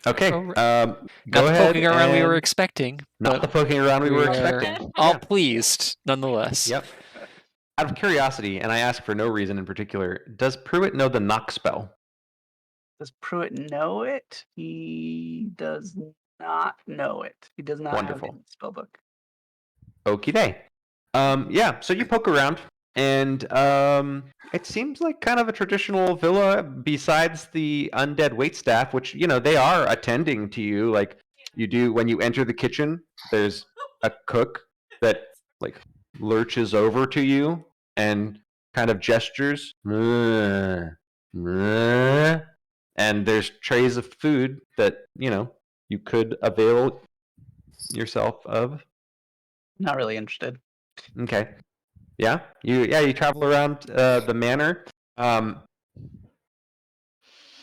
C: Okay.
B: Not
C: Go
B: the
C: ahead.
B: poking around we were
C: and-
B: expecting,
C: Not the
B: but
C: poking around we were
B: are
C: expecting.
B: all
C: Yeah.
B: pleased nonetheless.
C: Yep. Out of curiosity, and I ask for no reason in particular, does Pruitt know the knock spell?
A: Does Pruitt know it? He does not know it. He does not
C: Wonderful.
A: have it in the spell book.
C: Okie day. Yeah, so you poke around, and it seems like kind of a traditional villa besides the undead waitstaff, which, they are attending to you. Like, you do when you enter the kitchen, there's a cook that like lurches over to you and kind of gestures. And there's trays of food that, you could avail yourself of.
A: Not really interested.
C: Okay. Yeah. You travel around the manor. I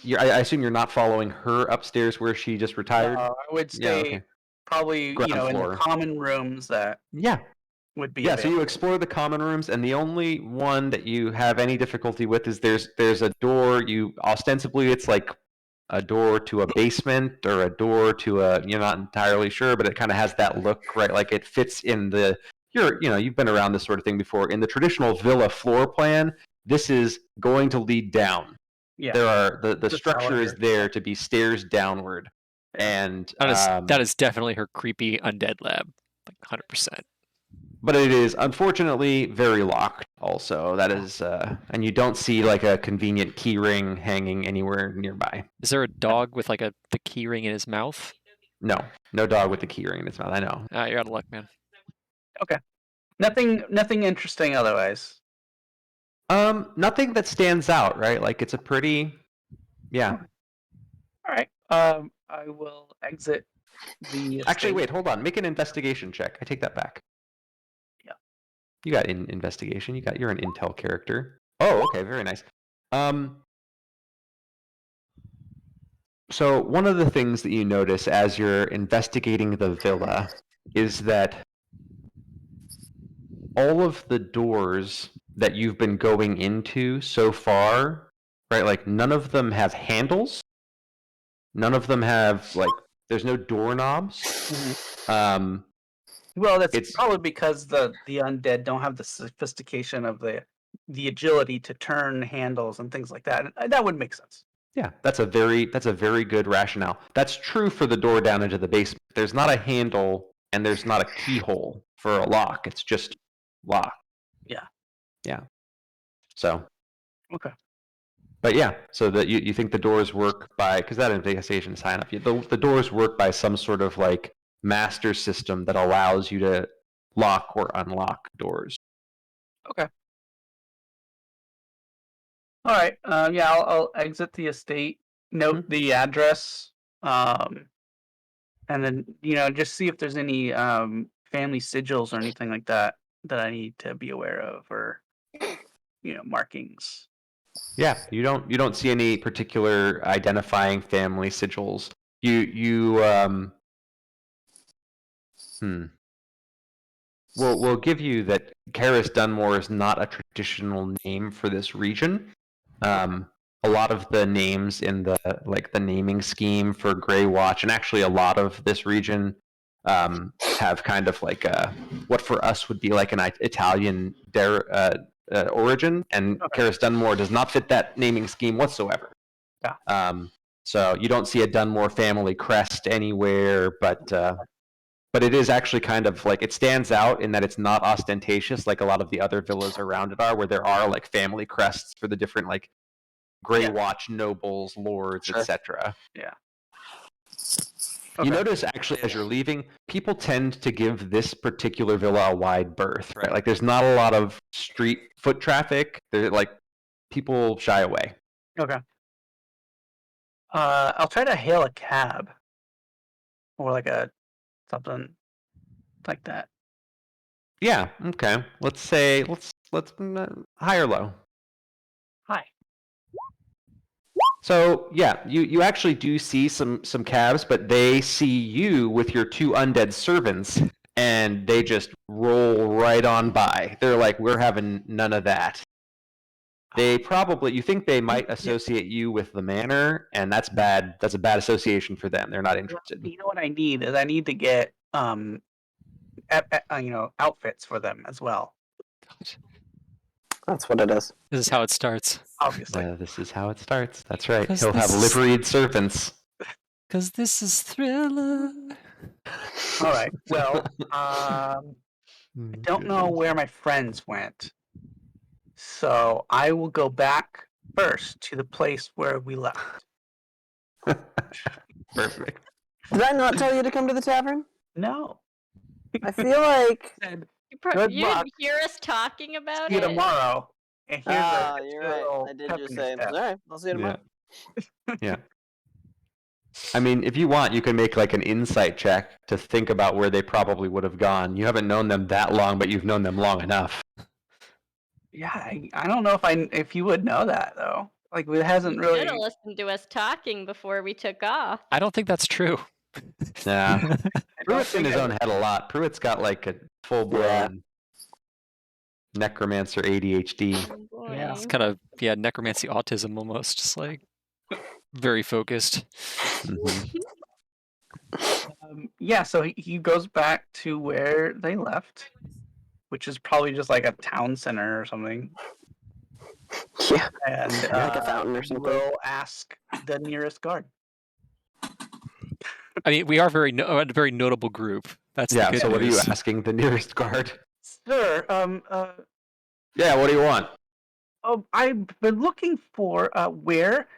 C: assume you're not following her upstairs where she just retired.
A: I would
C: Yeah,
A: stay
C: okay.
A: probably
C: Ground
A: in the
C: floor.
A: common rooms that
C: Yeah.
A: would be
C: Yeah, so you
A: available.
C: explore the common rooms, and the only one that you have any difficulty with is there's a door. Ostensibly it's like a door to a basement or a door to you're not entirely sure, but it kind of has that look, right? Like it fits in you've been around this sort of thing before. In the traditional villa floor plan, this is going to lead down.
A: Yeah.
C: There are the structure
A: cellar.
C: is there to be stairs downward, and
B: That is definitely her creepy undead lab, like 100%.
C: But it is unfortunately very locked. Also, that is, and you don't see like a convenient key ring hanging anywhere nearby.
B: Is there a dog with like the key ring in his mouth?
C: No dog with the key ring in its mouth. I know.
B: You're out of luck, man.
A: Okay. Nothing interesting otherwise.
C: Nothing that stands out, right? Like it's a pretty, yeah.
A: All right. I will exit the.
C: Actually,
A: estate.
C: wait, hold on. Make an investigation check. I take that back.
A: Yeah.
C: You got investigation. You're an intel character. Oh, okay, very nice. So one of the things that you notice as you're investigating the villa is that all of the doors that you've been going into so far, right? Like none of them have handles. None of them have there's no doorknobs.
A: Mm-hmm. Well, it's probably because the undead don't have the sophistication of the agility to turn handles and things like that. And that would make sense.
C: Yeah, that's a very good rationale. That's true for the door down into the basement. There's not a handle and there's not a keyhole for a lock. It's just lock.
A: Yeah.
C: Yeah. So.
A: Okay.
C: But yeah, so that you think the doors work by, because that investigation is high enough. The doors work by some sort of like master system that allows you to lock or unlock doors.
A: Okay. All right. Yeah, I'll exit the estate. Note the address. And then just see if there's any family sigils or anything like that I need to be aware of, or markings.
C: Yeah, you don't see any particular identifying family sigils. We'll give you that Karis Dunmore is not a traditional name for this region. A lot of the names in the naming scheme for Grey Watch, and actually a lot of this region, have kind of like what for us would be like an Italian origin, and Karis Dunmore does not fit that naming scheme whatsoever.
A: Yeah.
C: So you don't see a Dunmore family crest anywhere, but it is actually kind of like, it stands out in that it's not ostentatious like a lot of the other villas around it are, where there are like family crests for the different like Grey Watch nobles, lords, etc.
A: Yeah.
C: You notice actually as you're leaving, people tend to give this particular villa a wide berth, right? Like there's not a lot of street foot traffic. They're like, people shy away.
A: Okay. I'll try to hail a cab, or like something like that.
C: Yeah. Okay. Let's say let's high or low.
A: Hi.
C: So yeah, you actually do see some cabs, but they see you with your two undead servants, and they just roll right on by. They're like, we're having none of that. They probably, you think they might associate you with the manor, and that's bad. That's a bad association for them. They're not interested.
A: You know what I need is I need to get outfits for them as well.
D: That's what it is.
B: This is how it starts.
A: Obviously.
C: This is how it starts. That's right. He'll have liveried servants.
B: Because this is Thriller.
A: All right. Well, I don't know where my friends went, so I will go back first to the place where we left.
C: Perfect.
D: Did I not tell you to come to the tavern?
A: No.
D: I feel like.
A: Said,
E: You
A: Good
E: you
A: luck.
E: didn't hear us talking about
A: see you
E: it?
A: tomorrow. And here's
D: Ah,
A: a
D: you're right.
A: little
D: I did
A: pep
D: just
A: in your
D: say,
A: step.
D: all right, I'll see you tomorrow.
C: Yeah. I mean, if you want, you can make like an insight check to think about where they probably would have gone. You haven't known them that long, but you've known them long enough.
A: Yeah, I don't know if you would know that though. Like it hasn't
E: You should have
A: really.
E: listened to us talking before we took off.
B: I don't think that's true.
C: Yeah.
A: I don't
C: Pruitt's in
A: think
C: his
A: I
C: own
A: would-
C: head a lot. Pruitt's got like a full-blown necromancer ADHD.
E: Oh, boy.
A: Yeah.
B: It's kind of necromancy autism almost, just like very focused.
C: Mhm.
A: Yeah, so he goes back to where they left, which is probably just like a town center or something.
D: Yeah.
A: And
D: Like a fountain or something.
A: we'll ask the nearest guard.
B: I mean, we are a very notable group. That's the
C: Yeah,
B: good
C: so what are you
B: news.
C: asking the nearest guard?
A: Sir,
C: Yeah, what do you want?
A: I've been looking for where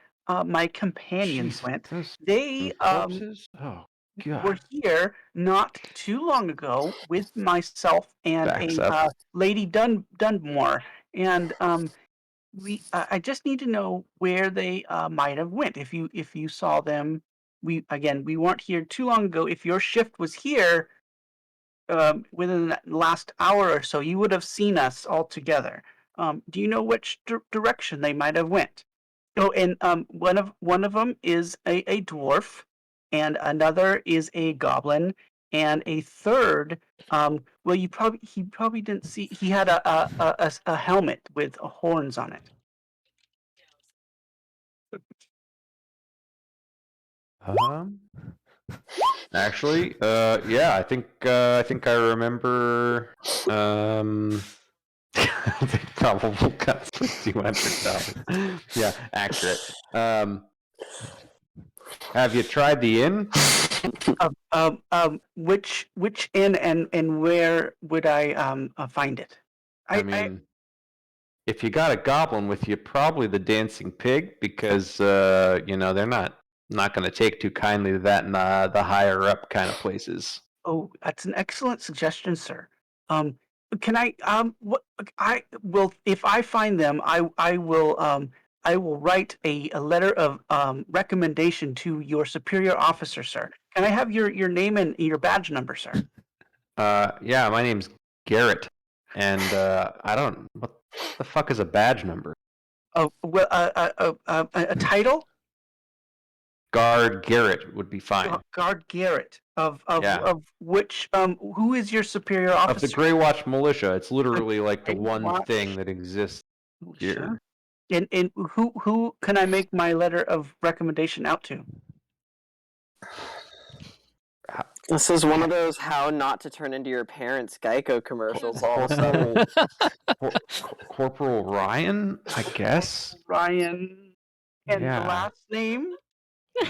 A: my companions went.
C: Those
A: They
C: corpses? Oh,
A: were
C: God.
A: here not too long ago with myself and
C: Backs
A: a
C: up.
A: Lady Dunmore, and I just need to know where they might have went. If you saw them, we weren't here too long ago. If your shift was here within the last hour or so, you would have seen us all together. Do you know which direction they might have went? Oh, and one of them is a dwarf, and another is a goblin, and a third. Well, he probably didn't see. He had a helmet with horns on it.
C: Actually, yeah, I think I remember. They probably got $200. Yeah, accurate. Have you tried the inn?
A: Which inn and where would I find it?
C: I mean, if you got a goblin with you, probably the dancing pig, because they're not going to take too kindly to that in the higher up kind of places.
A: Oh, that's an excellent suggestion, sir. Can I what I will if I find them, I will write a letter of recommendation to your superior officer, sir. Can I have your name and your badge number, sir?
C: Yeah, my name's Garrett, and I don't. What the fuck is a badge number?
A: Oh, well, a title?
C: Guard Garrett would be fine.
A: Guard Garrett
C: Yeah.
A: of which who is your superior
C: Of
A: officer?
C: the Grey Watch Militia. It's literally like the
A: Grey
C: one
A: Watch
C: thing that exists here.
A: Sure. And who can I make my letter of recommendation out to?
D: This is one of those how not to turn into your parents' Geico commercials all of a sudden.
C: Corporal Ryan, I guess.
A: Ryan and
C: Yeah.
A: the last name?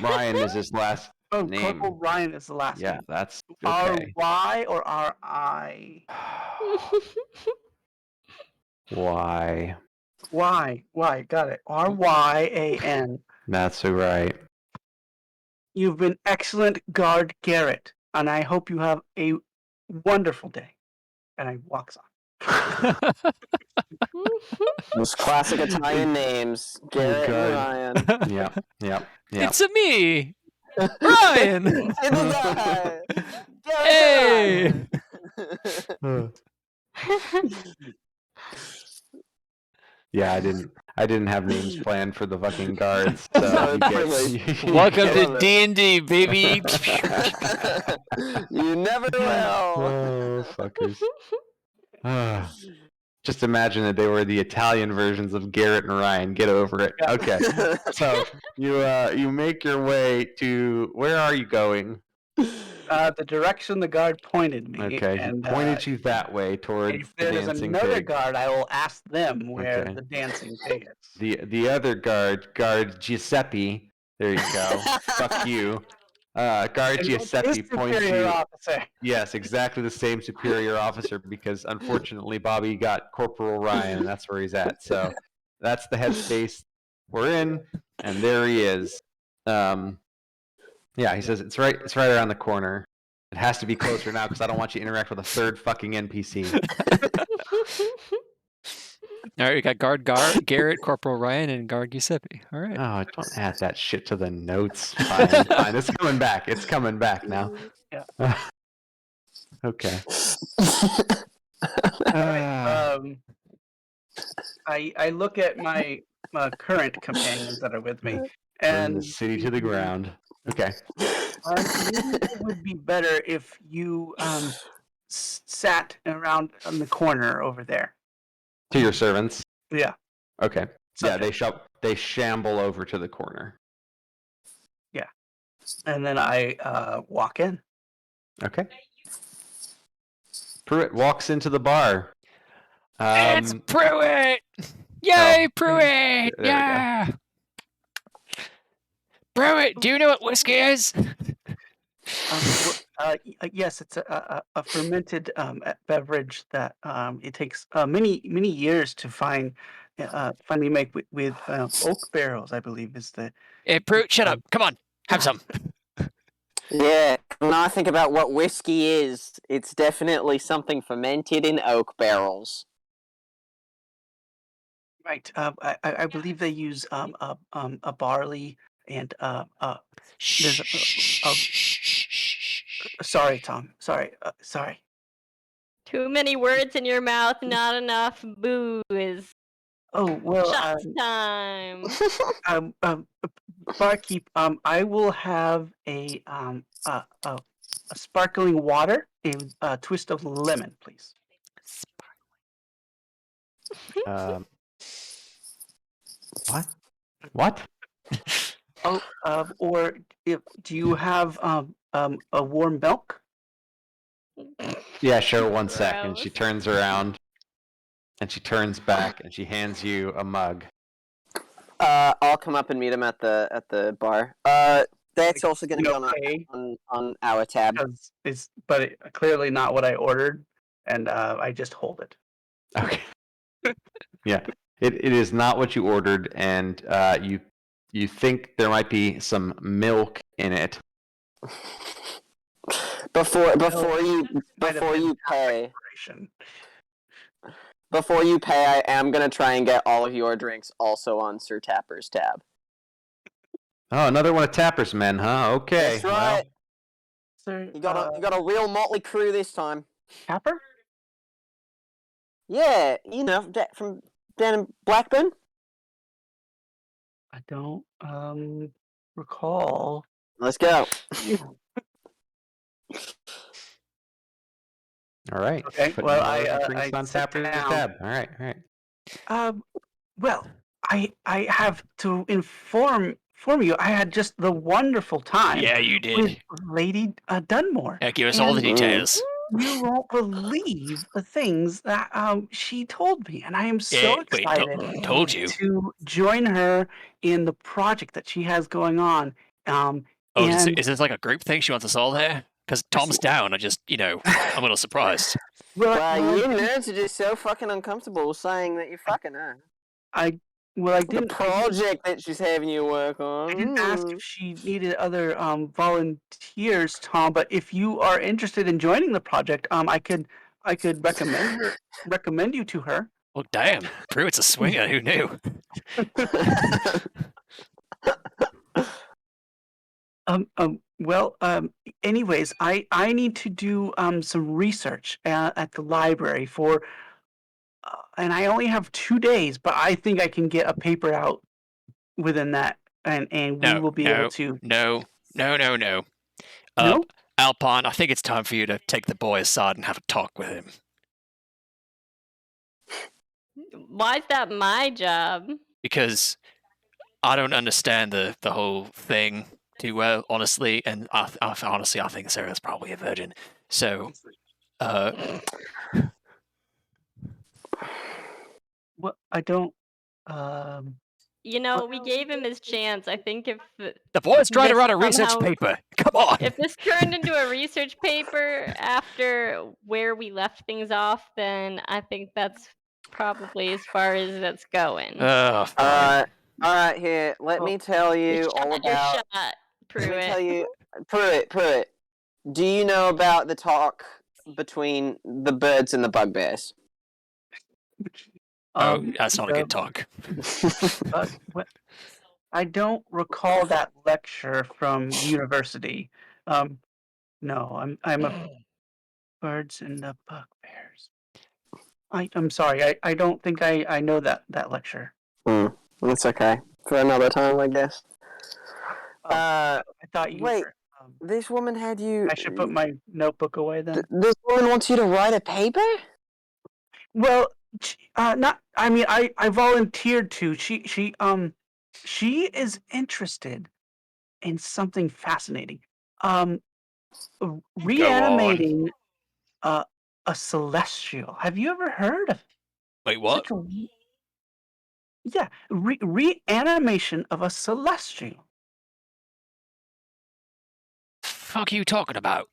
C: Ryan is his last
A: Oh,
C: name.
A: Corporal Ryan is the last
C: Yeah,
A: name.
C: that's okay.
A: R-Y or R-I?
C: Why?
A: Why? Got it. R-Y-A-N.
C: That's right.
D: You've
A: You've been excellent, Guard Garrett, and I hope you have a wonderful day. And I walks on.
D: Those classic Italian names, Garrett and Ryan.
C: Yeah.
B: It's a me, Ryan.
D: It's I, Garrett
B: Hey.
D: and Ryan.
C: Yeah, I didn't have names planned for the fucking guards. So
B: Welcome to
D: Love it.
B: D&D, baby.
D: You never will.
C: Oh, fuckers. Just imagine that they were the Italian versions of Garrett and Ryan. Get over it. Okay. So you make your way to, where are you going?
A: The direction the guard pointed me.
C: Okay,
A: and
C: he pointed you that way towards
A: if
C: the
A: there is
C: dancing
A: another
C: pig.
A: guard, I will ask them where
C: Okay.
A: the dancing pig is.
C: The other guard Giuseppe. There you go. Fuck you. Guard
A: And
C: Giuseppe
A: his
C: points
A: superior
C: you.
A: officer.
C: Yes, exactly the same superior officer, because unfortunately Bobby got Corporal Ryan, and that's where he's at. So that's the headspace we're in, and there he is. Yeah, he says it's right around the corner. It has to be closer now because I don't want you to interact with a third fucking NPC.
B: All right, we got Guard Garrett, Corporal Ryan, and Guard Giuseppe. All right.
C: Oh, don't add that shit to the notes. Fine, fine. It's coming back. It's coming back now.
A: Yeah.
C: Okay.
A: I look at my current companions that are with me,
C: Burn
A: and
C: the city to the ground. Okay.
A: maybe it would be better if you sat around on the corner over there.
C: To your servants.
A: Yeah.
C: Okay. Yeah,
A: Subject.
C: they shamble over to the corner.
A: Yeah. And then I walk in.
C: Okay. Pruitt walks into the bar.
B: It's Pruitt! Yay, Pruitt!
C: there we go.
B: Yeah! Pruitt, do you know what whiskey is?
A: Yes, it's a fermented beverage that it takes many years to finally make with oak barrels. I believe is the.
B: Hey, Pruitt, shut up. Come on, have some.
D: Yeah, when I think about what whiskey is, it's definitely something fermented in oak barrels.
A: Right. I believe they use a barley and there's sorry, Tom. Sorry.
E: Too many words in your mouth, not enough booze.
A: Oh well.
E: Shots time.
A: Barkeep. I will have a sparkling water, a twist of lemon, please.
C: What?
A: Oh, or do you have a warm milk?
C: Yeah, sure. 1 second.
E: Gross.
C: She turns around, and she turns back, and she hands you a mug.
D: I'll come up and meet him at the bar. That's also going to be on our tab.
A: But clearly not what I ordered, and I just hold it.
C: Okay. Yeah, it is not what you ordered, and you think there might be some milk in it.
D: Before you pay, I am gonna try and get all of your drinks also on Sir Tapper's tab.
C: Oh, another one of Tapper's men, huh? Okay.
D: That's right.
A: Sir,
D: You got a real motley crew this time.
A: Tapper?
D: Yeah, you know, from down in Blackburn.
A: I don't recall.
D: Let's go.
C: All right.
A: Okay.
C: Putting
A: Well,
C: more drinks on
A: sit
C: Tapper's
A: down.
C: tab. All right.
A: Well, I have to inform you. I had just the wonderful time.
B: Yeah, you
A: with
B: did.
A: Lady Dunmore.
B: Yeah, give us all the details.
A: You won't believe the things that she told me, and I am so excited
B: told you
A: to join her in the project that she has going on.
B: Is this like a group thing? She wants us all there? Because Tom's down. I'm a little surprised.
D: Well, you nerds are just so fucking uncomfortable saying that you're fucking her.
A: I didn't.
D: The project that she's having you work on.
A: I didn't ask if she needed other volunteers, Tom. But if you are interested in joining the project, I could recommend you to her.
B: Well, damn, Pruitt's a swinger. Who knew?
A: Anyways, I need to do some research at the library for, and I only have 2 days, but I think I can get a paper out within that, and we will be able to.
B: No.
A: No?
B: Alpine, I think it's time for you to take the boy aside and have a talk with him.
E: Why is that my job?
B: Because I don't understand the whole thing too well, honestly, and I think Sarah's probably a virgin. So,
A: Well, I don't.
E: We gave him his chance. I think if
B: the boy's trying to
E: this
B: write a research
E: somehow-
B: paper. Come on.
E: if this turned into a research paper after where we left things off, then I think that's probably as far as it's going.
D: All right, here. Let me tell you all about.
E: Shot,
D: Let me
E: Pruitt.
D: tell you, Pruitt. Do you know about the talk between the birds and the bugbears?
B: That's not a good talk.
A: What? I don't recall that lecture from university. No, I'm a birds and the bugbears. I'm sorry. I don't think I know that lecture.
D: That's okay. For another time, I guess.
A: Oh, I thought you
D: wait.
A: were.
D: This woman had you.
A: I should put my notebook away then.
D: This woman wants you to write a paper?
A: Well, not. I mean, I volunteered to. She is interested in something fascinating. Reanimating a celestial. Have you ever heard of
B: Wait, what?
A: such a? Yeah, reanimation of a celestial.
B: Fuck are you talking about?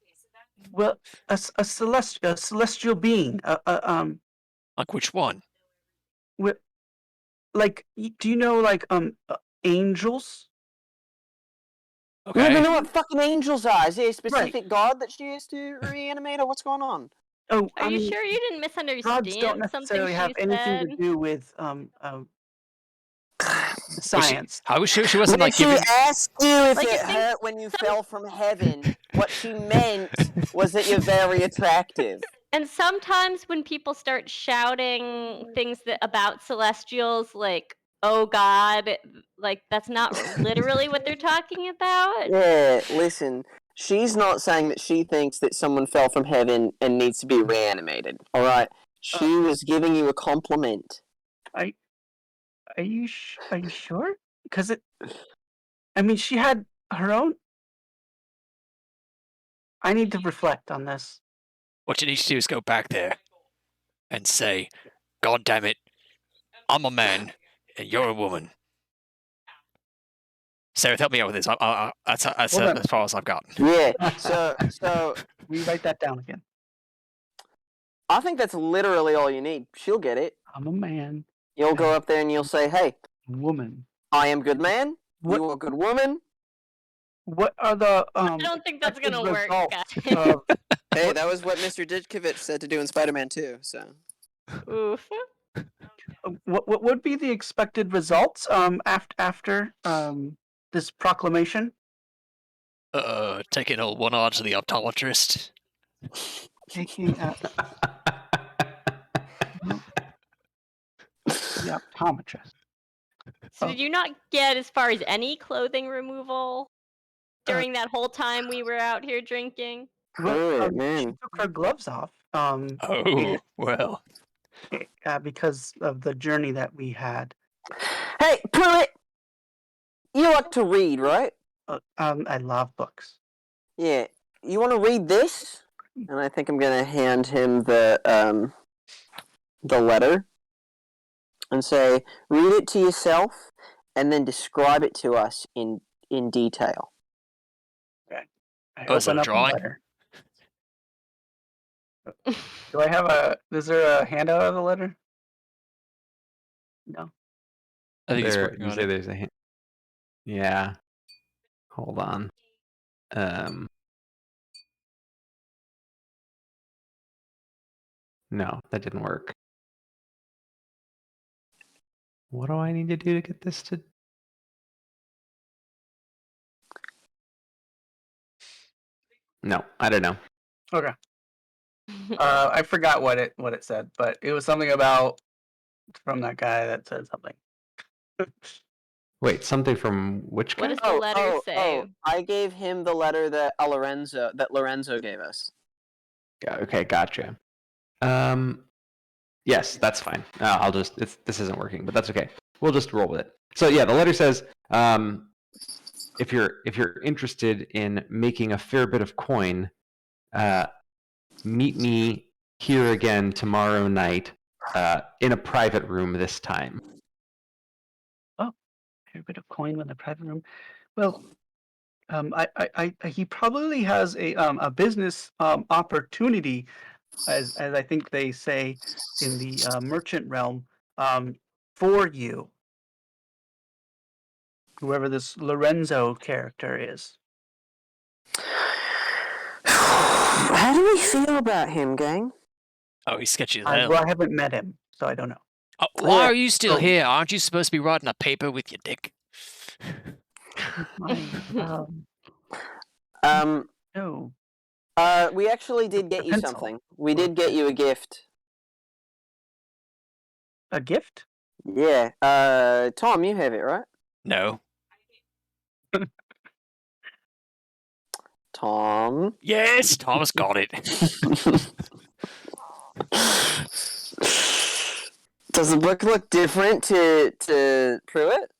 A: Well, a celestial being.
B: Like which one?
A: Like, do you know like angels?
D: You don't
B: Okay.
D: know what fucking angels are. Is there a specific
A: Right.
D: god that she has to reanimate, or what's going on?
A: Oh,
E: Are
A: I
E: you
A: mean,
E: sure you didn't
A: gods
E: misunderstand
A: don't
E: something
A: necessarily
E: she
A: have anything to
E: said?
A: do with science.
B: She wasn't
D: When
B: like
D: she
B: giving.
D: asked you if
E: Like,
D: it
E: I think
D: hurt when you fell from heaven, what she meant was that you're very attractive.
E: And sometimes when people start shouting things about celestials, like "Oh God," like that's not literally what they're talking about.
D: Yeah, listen. She's not saying that she thinks that someone fell from heaven and needs to be reanimated. All right. She was giving you a compliment.
A: Are you sure? Because I mean, she had her own. I need to reflect on this.
B: What you need to do is go back there and say, "God damn it, I'm a man and you're a woman." Sarah, help me out with this. That's as far as I've got.
D: Yeah. So
A: Rewrite that down again.
D: I think that's literally all you need. She'll get it.
A: I'm a man.
D: You'll go up there and you'll say, "Hey,
A: Woman.
D: I am good man.
A: What?
D: You are good woman."
A: What are the
E: I don't think that's gonna work,
A: results
E: guys.
A: of
D: Hey, that was what Mr. Ditkovich said to do in Spider-Man 2, so.
E: Oof.
A: what would be the expected results after this proclamation?
B: Taking a 1-odd to the optometrist.
A: Taking the optometrist.
E: So did you not get as far as any clothing removal during that whole time we were out here drinking?
A: Well,
D: man.
A: she took her gloves off.
B: Oh, well.
A: Because of the journey that we had.
D: Hey, Pruitt! You like to read, right?
A: I love books.
D: Yeah. You want to read this? And I think I'm going to hand him the letter and say, read it to yourself and then describe it to us in detail.
A: Okay. I
B: Oh, is that
A: open
B: a
A: up the
B: drawing?
A: letter. Do I have is there a handout of the letter? No.
B: I think he's
C: There,
B: working
C: you
B: on
C: say
B: it.
C: there's a yeah. Hold on. No, that didn't work. What do I need to do to get this to? No, I don't know.
A: Okay. I forgot what it said, but it was something about from that guy that said something.
C: Wait, something from which
E: What
C: guy?
E: does the letter say?
D: I gave him the letter that Lorenzo gave us.
C: Yeah, okay, gotcha. Yes, that's fine. I'll just this isn't working, but that's okay. We'll just roll with it. So yeah, the letter says, if you're interested in making a fair bit of coin, meet me here again tomorrow night, in a private room this time.
A: Oh, a bit of coin in the private room. Well, he probably has a business opportunity, as I think they say in the merchant realm, for you. Whoever this Lorenzo character is.
D: How do we feel about him, gang?
B: Oh, he's sketchy as
A: I,
B: hell.
A: well, I haven't met him, so I don't know.
B: Oh, why
D: Yeah.
B: are you still
A: Oh.
B: here? Aren't you supposed to be writing a paper with your dick?
A: No.
D: We actually did get
A: A
D: you
A: pencil.
D: something. We did get you a gift.
A: A gift?
D: Yeah. Tom, you have it, right?
B: No.
D: Tom.
B: Yes, Tom's got it.
D: Does the book look different to Pruitt?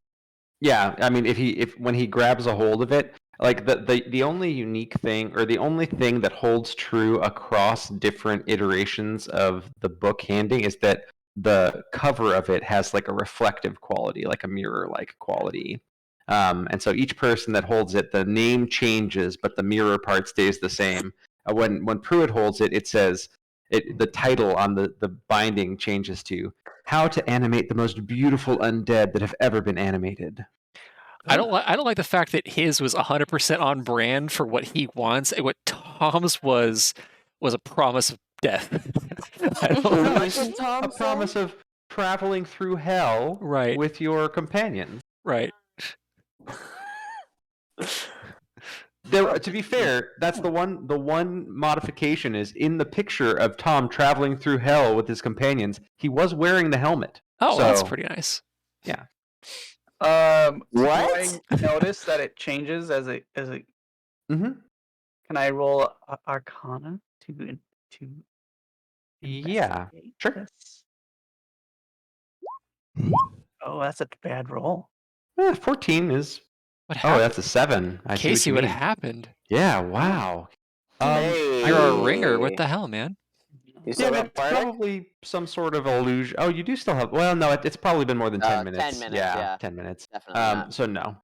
C: Yeah, I mean, if when he grabs a hold of it, like the only unique thing, or the only thing that holds true across different iterations of the book handing, is that the cover of it has like a reflective quality, like a mirror-like quality. And so each person that holds it, the name changes, but the mirror part stays the same. When Pruitt holds it, it says the title on the binding changes to "How to Animate the Most Beautiful Undead That Have Ever Been Animated."
B: I don't like the fact that his was 100% on brand for what he wants, and what Tom's was a promise of death. I don't
C: No,
D: What
C: it's
D: did Tom
C: a promise of traveling through hell
B: Right.
C: with your companions.
B: Right.
C: To be fair, that's the one modification is in the picture of Tom traveling through hell with his companions. He was wearing the helmet.
B: Oh,
C: So,
B: that's pretty nice.
C: Yeah.
A: So
D: What?
A: do I notice that it changes as a?
C: Mm-hmm.
A: Can I roll Arcana to
C: Yeah.
A: investigate
C: Sure.
A: this? Oh, that's a bad roll.
C: 14 is.
B: What
C: Oh,
B: happened?
C: that's a 7. I see
B: Casey,
C: what
B: what
C: you mean.
B: happened?
C: Yeah. Wow.
D: Hey.
B: You're a ringer. What the hell, man?
D: You still
C: Yeah,
D: got
C: that's
D: Bardic?
C: probably some sort of illusion. Oh, you do still have. Well, no, it's probably been more than 10 minutes.
D: 10 minutes, yeah.
C: 10 minutes.
D: Definitely not.
C: So no.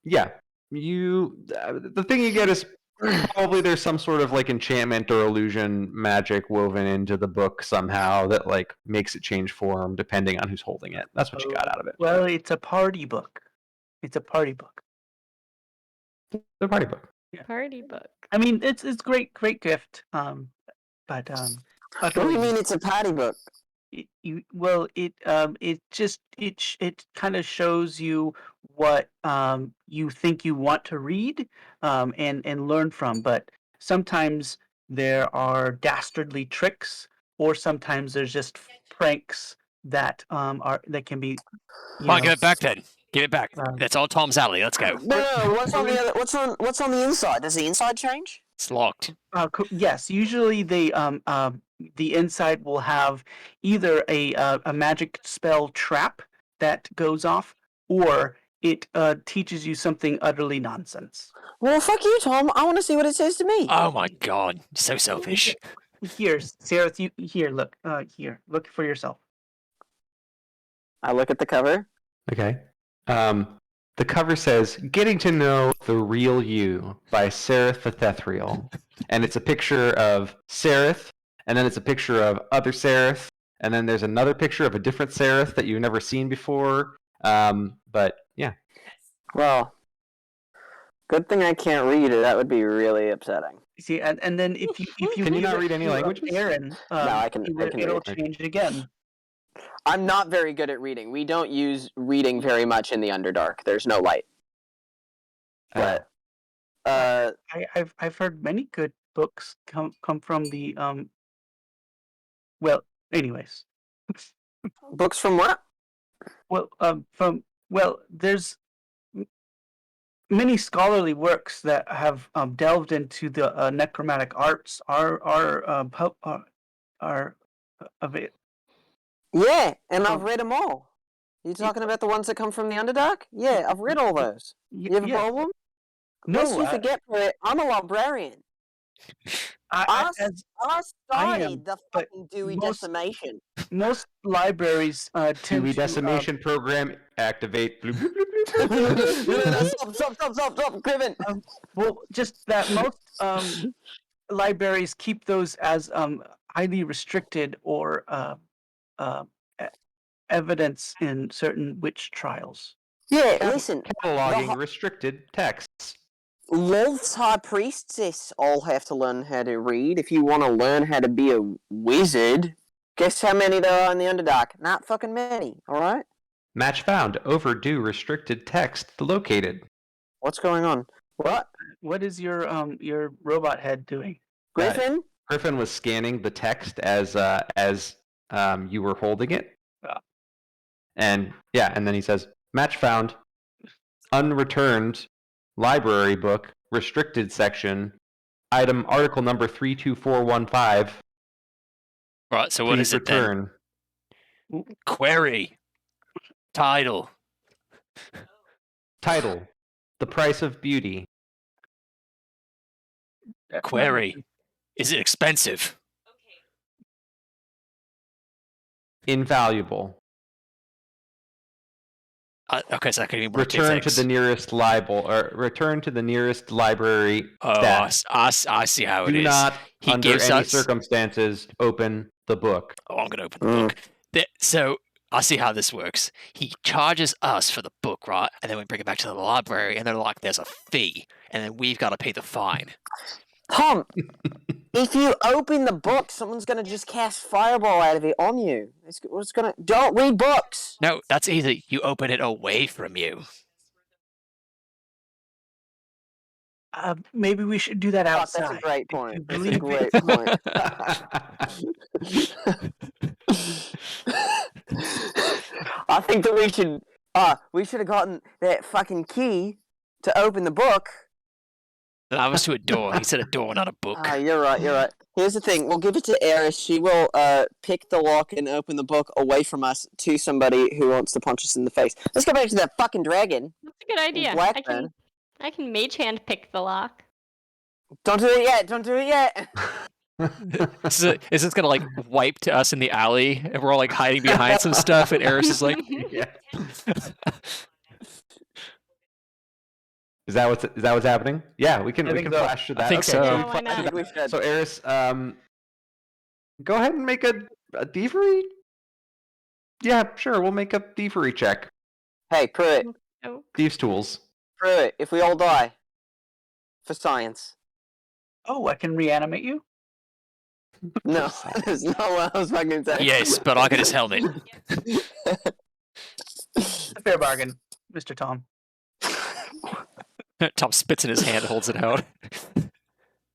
C: Yeah. The thing you get is probably there's some sort of like enchantment or illusion magic woven into the book somehow that like makes it change form depending on who's holding it. That's what you got out of it.
A: Well, it's a party book. It's a party book.
C: The party book.
E: Party book.
A: I mean, it's great gift. But
D: What do you mean it's a party book?
A: it kind of shows you what you think you want to read and learn from, but sometimes there are dastardly tricks, or sometimes there's just pranks that that can be
B: Come on, give it back then. Give it back.
A: Um,
B: That's all Tom's alley. Let's go.
D: No, what's on the other? What's on the inside? Does the inside change?
B: It's locked.
A: Yes, usually the inside will have either a magic spell trap that goes off, or it teaches you something utterly nonsense.
D: Well, fuck you, Tom. I want to see what it says to me.
B: Oh my god, so selfish.
A: Here, Sarah, look. Here, look for yourself.
D: I look at the cover.
C: Okay. The cover says "Getting to Know the Real You" by Sereth Thethriel. And it's a picture of Sereth, and then it's a picture of other Sereth, and then there's another picture of a different Sereth that you've never seen before. But yeah.
D: Well, good thing I can't read it. That would be really upsetting.
A: See, and then if you
C: Can you
A: give
C: not
A: it
C: read any
A: to,
C: languages?
A: Aaron,
D: No, I can
A: it'll
D: read.
A: change again.
D: I'm not very good at reading. We don't use reading very much in the Underdark. There's no light. But
A: I've heard many good books come from the Well, anyways.
D: books from what?
A: There's many scholarly works that have delved into the necromantic arts are of it.
D: Yeah, and I've read them all. You talking about the ones that come from the Underdark? Yeah, I've read all those. You have a problem?
A: No,
D: Lest you forget, I'm a librarian. I started the fucking Dewey Decimation.
A: Most libraries tend
C: Dewey
A: to
C: Decimation Program activate. Bloop, bloop, bloop, bloop.
D: Stop, Griffin.
A: Well, just that most libraries keep those as highly restricted or evidence in certain witch trials.
D: Yeah, listen.
C: Cataloging restricted texts.
D: Lolth's high priestess all have to learn how to read. If you want to learn how to be a wizard, guess how many there are in the Underdark? Not fucking many, alright?
C: Match found. Overdue restricted text located.
D: What's going on? What?
A: What is your robot head doing?
D: Griffin?
C: Griffin was scanning the text as you were holding it. And then he says, match found. Unreturned library book, restricted section, item article number 32415.
B: Right, so what is it then? Query. Title.
C: Title. The Price of Beauty.
B: Query. Is it expensive?
C: Invaluable.
B: Okay, so that could be more
C: Return to the nearest return to the nearest library.
B: Oh, I see how it is.
C: Do not, under
B: gives
C: any
B: us...
C: circumstances, open the book.
B: Oh, I'm going to open the book. So I see how this works. He charges us for the book, right? And then we bring it back to the library, and they're like, there's a fee, and then we've got to pay the fine.
D: Tom, if you open the book, someone's going to just cast fireball out of it on you. Don't read books.
B: No, that's easy. You open it away from you.
A: Maybe we should do that outside.
D: That's a great point. That's a great point. I think that we should have gotten that fucking key to open the book.
B: That was to a door. He said a door, not a book.
D: You're right. Here's the thing. We'll give it to Eris. She will pick the lock and open the book away from us to somebody who wants to punch us in the face. Let's go back to that fucking dragon.
E: That's a good idea. I can mage hand pick the lock.
D: Don't do it yet.
B: Is this gonna like wipe to us in the alley and we're all like hiding behind some stuff and Eris is like
C: yeah. Is that what's happening? Yeah, we can flash to that.
B: I think so.
C: So,
E: why not?
C: So Eris, go ahead and make a thievery. Yeah, sure. We'll make a thievery check.
D: Hey, prove it.
E: Oh.
C: Thieves' tools.
D: Prove it. If we all die, for science.
A: Oh, I can reanimate you?
D: No, that's not what I was fucking saying.
B: yes, but I got his helmet.
A: A fair bargain, Mr. Tom.
B: Tom spits in his hand, holds it out.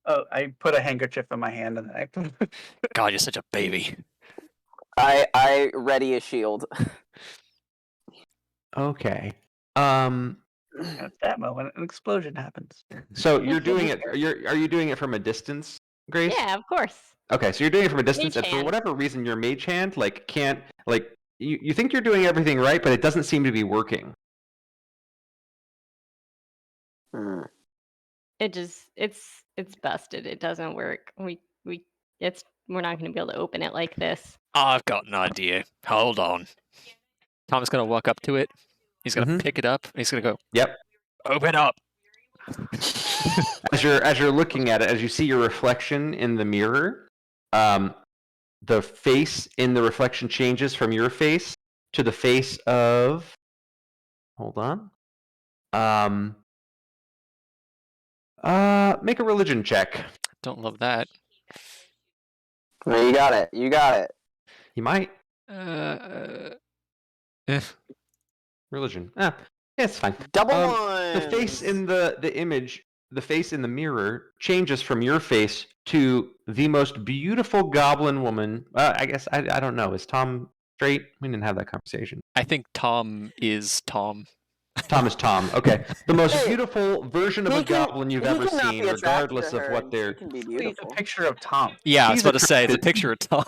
A: Oh, I put a handkerchief in my hand and I.
B: God, you're such a baby.
D: I ready a shield.
C: Okay.
A: At that moment, an explosion happens.
C: So you're doing it. Are you doing it from a distance, Grace?
E: Yeah, of course.
C: Okay, so you're doing it from a distance,
E: Mage
C: and for
E: hand.
C: whatever reason, your mage hand can't you think you're doing everything right, but it doesn't seem to be working.
E: It just it's busted. It doesn't work. We're not going to be able to open it like this.
B: I've got an idea. Hold on. Tom's gonna walk up to it. He's gonna pick it up. And he's gonna go.
C: Yep.
B: Open up.
C: As you're looking at it, as you see your reflection in the mirror, the face in the reflection changes from your face to the face of. Hold on. Make a religion check.
B: Don't love that.
D: Well, you got it.
C: You might. Religion. Yeah, it's fine.
D: Double
C: The face in the image, the face in the mirror changes from your face to the most beautiful goblin woman. I guess I don't know. Is Tom straight? We didn't have that conversation.
B: I think Tom is Tom.
C: Tom is Tom. Okay, the most
D: Hey,
C: beautiful version of a goblin you've ever
D: cannot
C: seen,
D: be attracted
C: regardless
D: to
C: of
D: her,
C: what
D: and
C: they're.
D: she can be
A: It's a
D: beautiful.
A: picture of Tom.
B: Yeah, I was
C: He's
B: about to say it's a
C: attracted-
B: picture of Tom.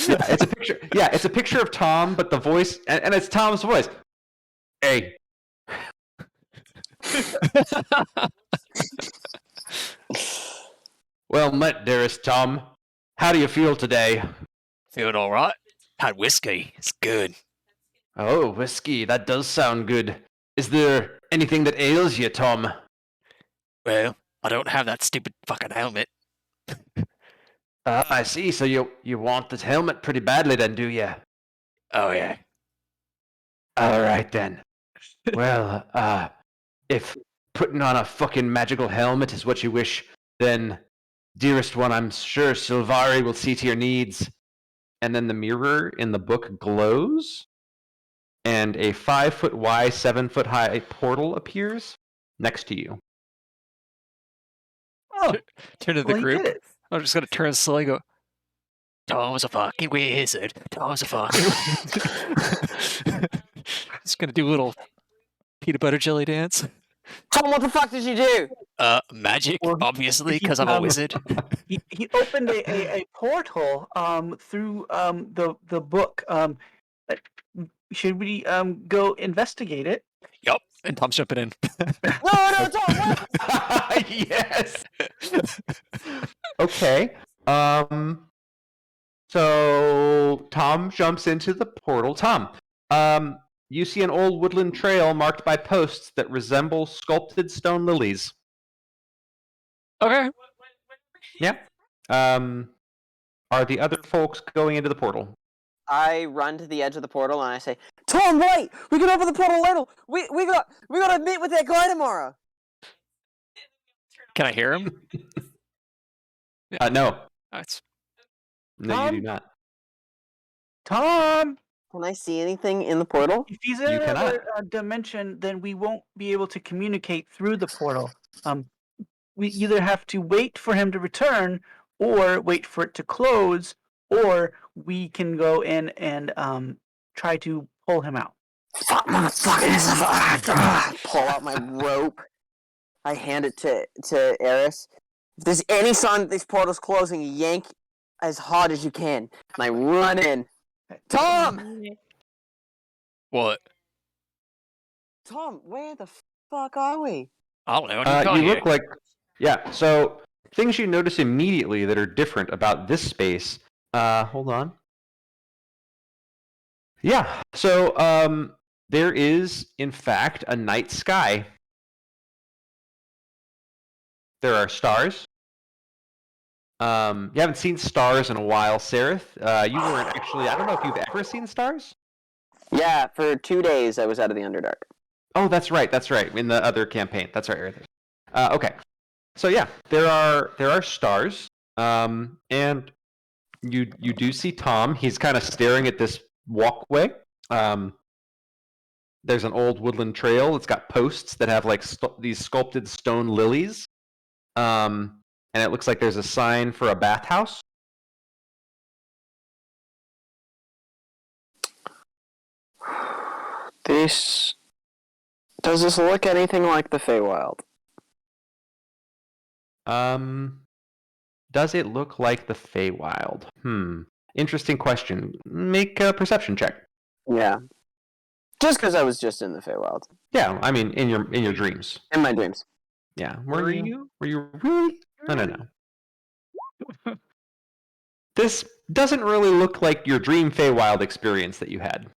C: Yeah, it's a picture. Yeah, it's a picture of Tom, but the voice, and it's Tom's voice. Hey. Well met, dearest Tom. How do you feel today?
B: Feeling all right. Had whiskey. It's good.
C: Oh, whiskey. That does sound good. Is there anything that ails you, Tom?
B: Well, I don't have that stupid fucking helmet.
C: I see. So you want this helmet pretty badly, then, do you?
B: Oh yeah.
C: All right then. Well, if putting on a fucking magical helmet is what you wish, then, dearest one, I'm sure Sylvari will see to your needs. And then the mirror in the book glows, and a 5-foot wide, 7-foot high portal appears next to you.
A: Oh,
B: Turn to the
A: well, he
B: group.
A: did it.
B: I'm just gonna turn slowly and go, Tom's a fucking wizard. Tom's a fucking wizard. Just gonna do a little peanut butter jelly dance.
D: Tom, what the fuck did you do?
B: Magic,
A: Well,
B: obviously,
A: he,
B: because I'm a wizard.
A: He opened a portal through the book. Should we go investigate it?
B: Yup. And Tom's jumping in.
D: No, Tom, what?
C: Yes. Okay. So Tom jumps into the portal. Tom, you see an old woodland trail marked by posts that resemble sculpted stone lilies.
B: Okay.
C: Yeah. Are the other folks going into the portal?
D: I run to the edge of the portal and I say, Tom, wait! We can open the portal later! We gotta meet with that guy tomorrow!
B: Can I hear him?
C: No.
B: That's
C: No,
A: Tom?
C: you do not.
A: Tom,
D: Can I see anything in the portal?
A: if he's in
C: You
A: another
C: cannot.
A: dimension, then we won't be able to communicate through the portal. We either have to wait for him to return, or wait for it to close, or we can go in and try to pull him out.
D: Fuck, motherfucker! Pull out my rope. I hand it to Eris. If there's any sign that this portal's closing, yank as hard as you can. And I run in. Tom!
B: what?
D: Tom, where the fuck are we?
B: I don't know.
C: You look like... Yeah, so things you notice immediately that are different about this space. Hold on. Yeah, so there is, in fact, a night sky. There are stars. You haven't seen stars in a while, Sarith. You weren't actually... I don't know if you've ever seen stars?
D: Yeah, for 2 days I was out of the Underdark.
C: Oh, that's right. In the other campaign. That's right. Okay. So yeah, there are stars, and you do see Tom. He's kind of staring at this walkway. There's an old woodland trail. It's got posts that have like these sculpted stone lilies, and it looks like there's a sign for a bathhouse.
D: Does this look anything like the Feywild?
C: Does it look like the Feywild? Interesting question. Make a perception check.
D: Yeah. Just because I was just in the Feywild.
C: Yeah, I mean in your dreams.
D: In my dreams.
C: Yeah.
A: Were you?
C: Were you really? No. This doesn't really look like your dream Feywild experience that you had.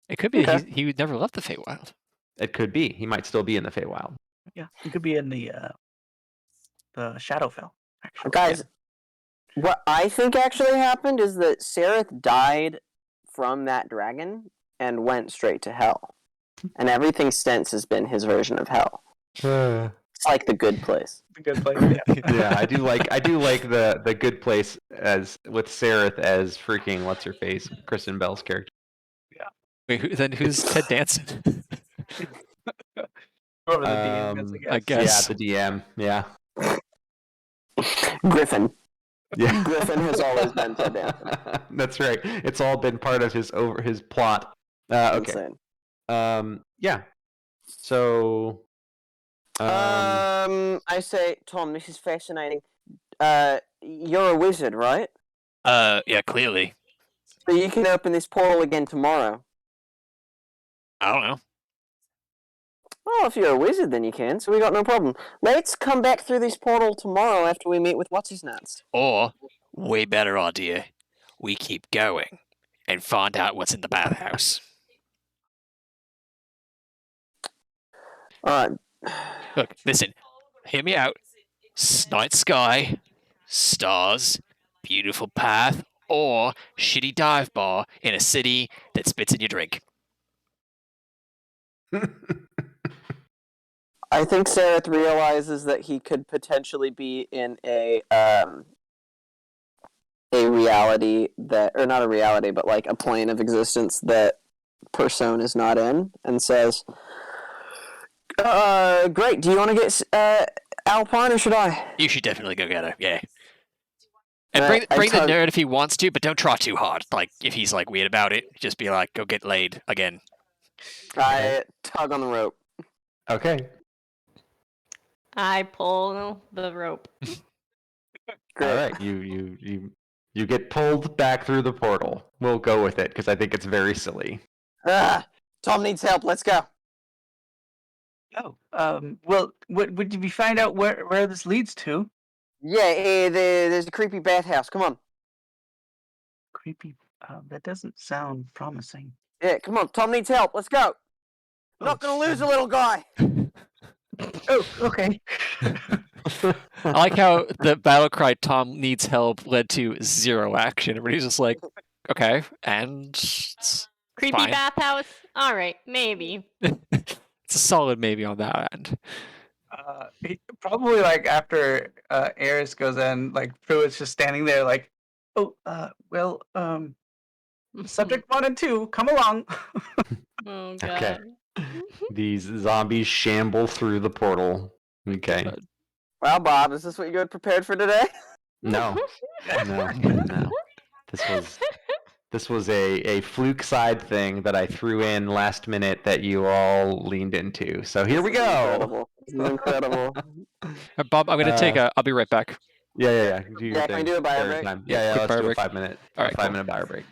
B: It could be
D: Okay.
B: he never left the Feywild.
C: It could be. He might still be in the Feywild.
A: Yeah, he could be in the Shadowfell. Actually,
D: Guys, what I think actually happened is that Sarith died from that dragon and went straight to hell. And everything since has been his version of hell. It's like the good place.
A: a good place. Yeah.
C: Yeah, I do like the good place as with Sarith as freaking what's her face, Kristen Bell's character.
B: Wait, then who's Ted Danson?
A: Whoever the DM is,
B: I guess.
C: Yeah, the DM. Yeah.
D: Griffin.
C: Yeah.
D: Griffin has always been Ted Danson.
C: That's right. It's all been part of his plot. Okay.
D: Insane.
C: Yeah. So.
D: I say, Tom, this is fascinating. You're a wizard, right?
B: Yeah, clearly.
D: So you can open this portal again tomorrow.
B: I don't know.
D: Well, if you're a wizard, then you can, so we got no problem. Let's come back through this portal tomorrow after we meet with What's-His-Nuts.
B: Or, way better idea, we keep going and find out what's in the bathhouse.
D: Alright.
B: Look, listen, hear me out. Night sky, stars, beautiful path, or shitty dive bar in a city that spits in your drink.
D: I think Sareth realizes that he could potentially be in a reality that, or not a reality, but like a plane of existence that Persone is not in, and says, great, do you want to get Alpine, or should I?
B: You should definitely go get her. Yeah. And
D: I
B: bring the
D: tug-
B: nerd if he wants to, but don't try too hard. Like if he's like weird about it, just be like, go get laid again.
D: I tug on the rope.
C: Okay.
E: I pull the rope.
D: Great.
C: All right. You get pulled back through the portal. We'll go with it because I think it's very silly.
D: Tom needs help. Let's go.
A: Oh, well, what did we find out where this leads to?
D: Yeah, there's a creepy bathhouse. Come on.
A: Creepy. That doesn't sound promising.
D: Yeah, come on. Tom needs help. Let's go. I'm not gonna lose a little guy.
A: Oh, okay.
B: I like how the battle cry "Tom needs help" led to 0 action. Everybody's just like, okay, and it's
E: Creepy
B: fine.
E: bathhouse? Alright, maybe.
B: It's a solid maybe on that end.
A: Probably like after Eris goes in, like Pruitt's just standing there, like, oh, well, subject 1 and 2, come along.
E: Oh god.
C: Okay. These zombies shamble through the portal. Okay.
D: Well, Bob, is this what you had prepared for today?
C: No. No. This was a fluke side thing that I threw in last minute that you all leaned into. So here we go.
D: This is incredible.
B: Bob, I'm gonna take a. I'll be right back.
C: Yeah. Do your
D: Yeah,
C: thing.
D: can we do a bio
C: Share
D: break?
C: time.
B: Yeah,
C: Yeah,
B: quick
C: let's
B: bio
C: do a
B: break.
C: 5-minute.
B: All right, cool.
C: 5-minute bio break.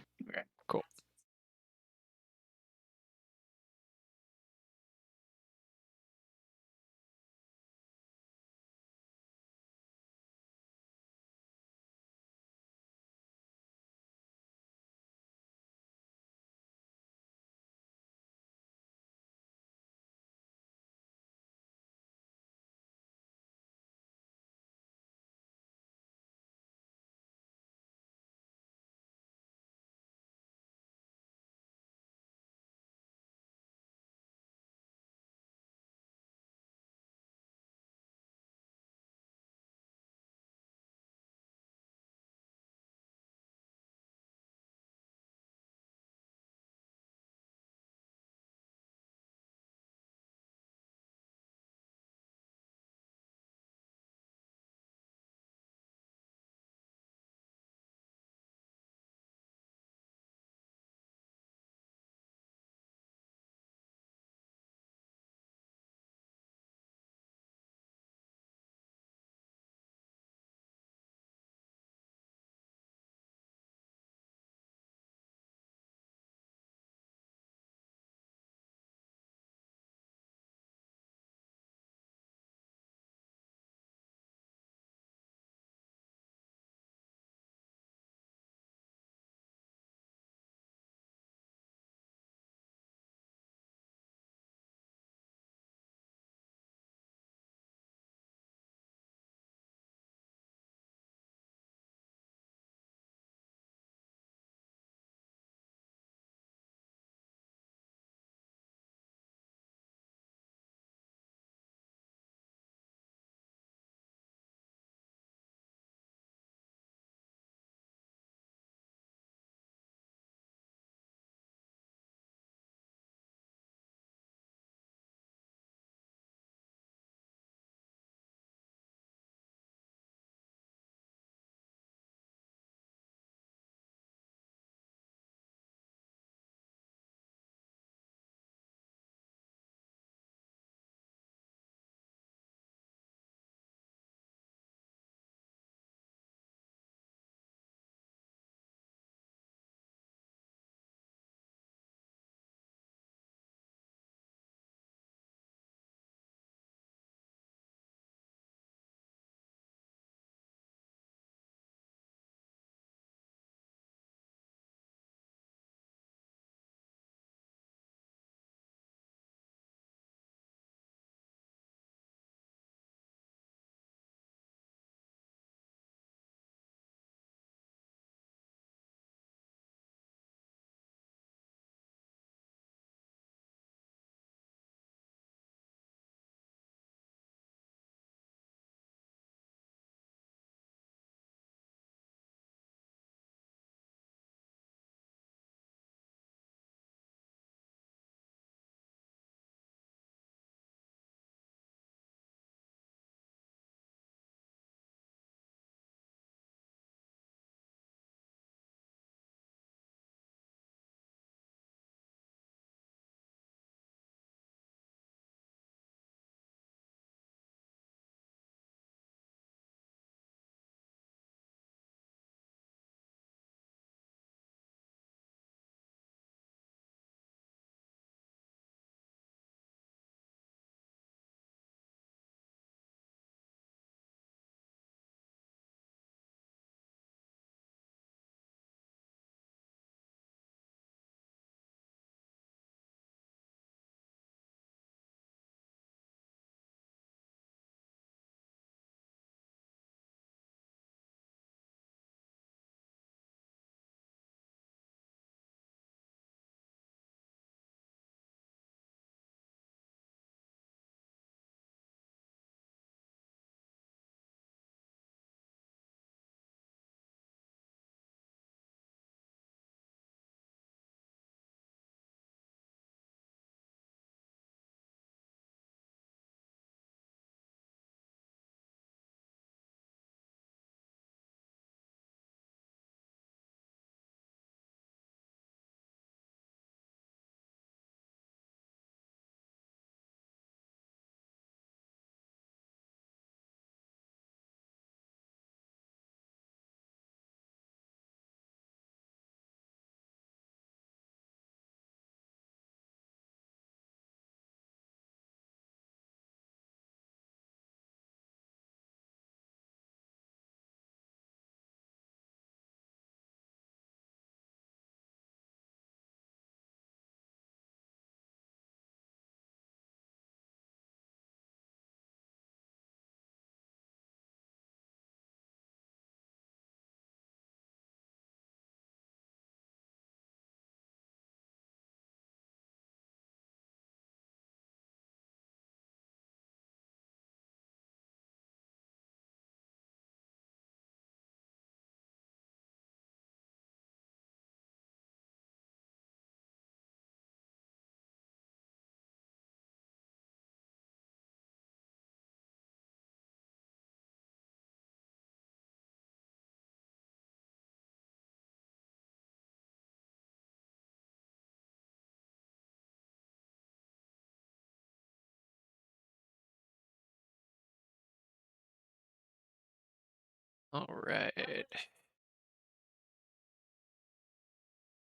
B: All right.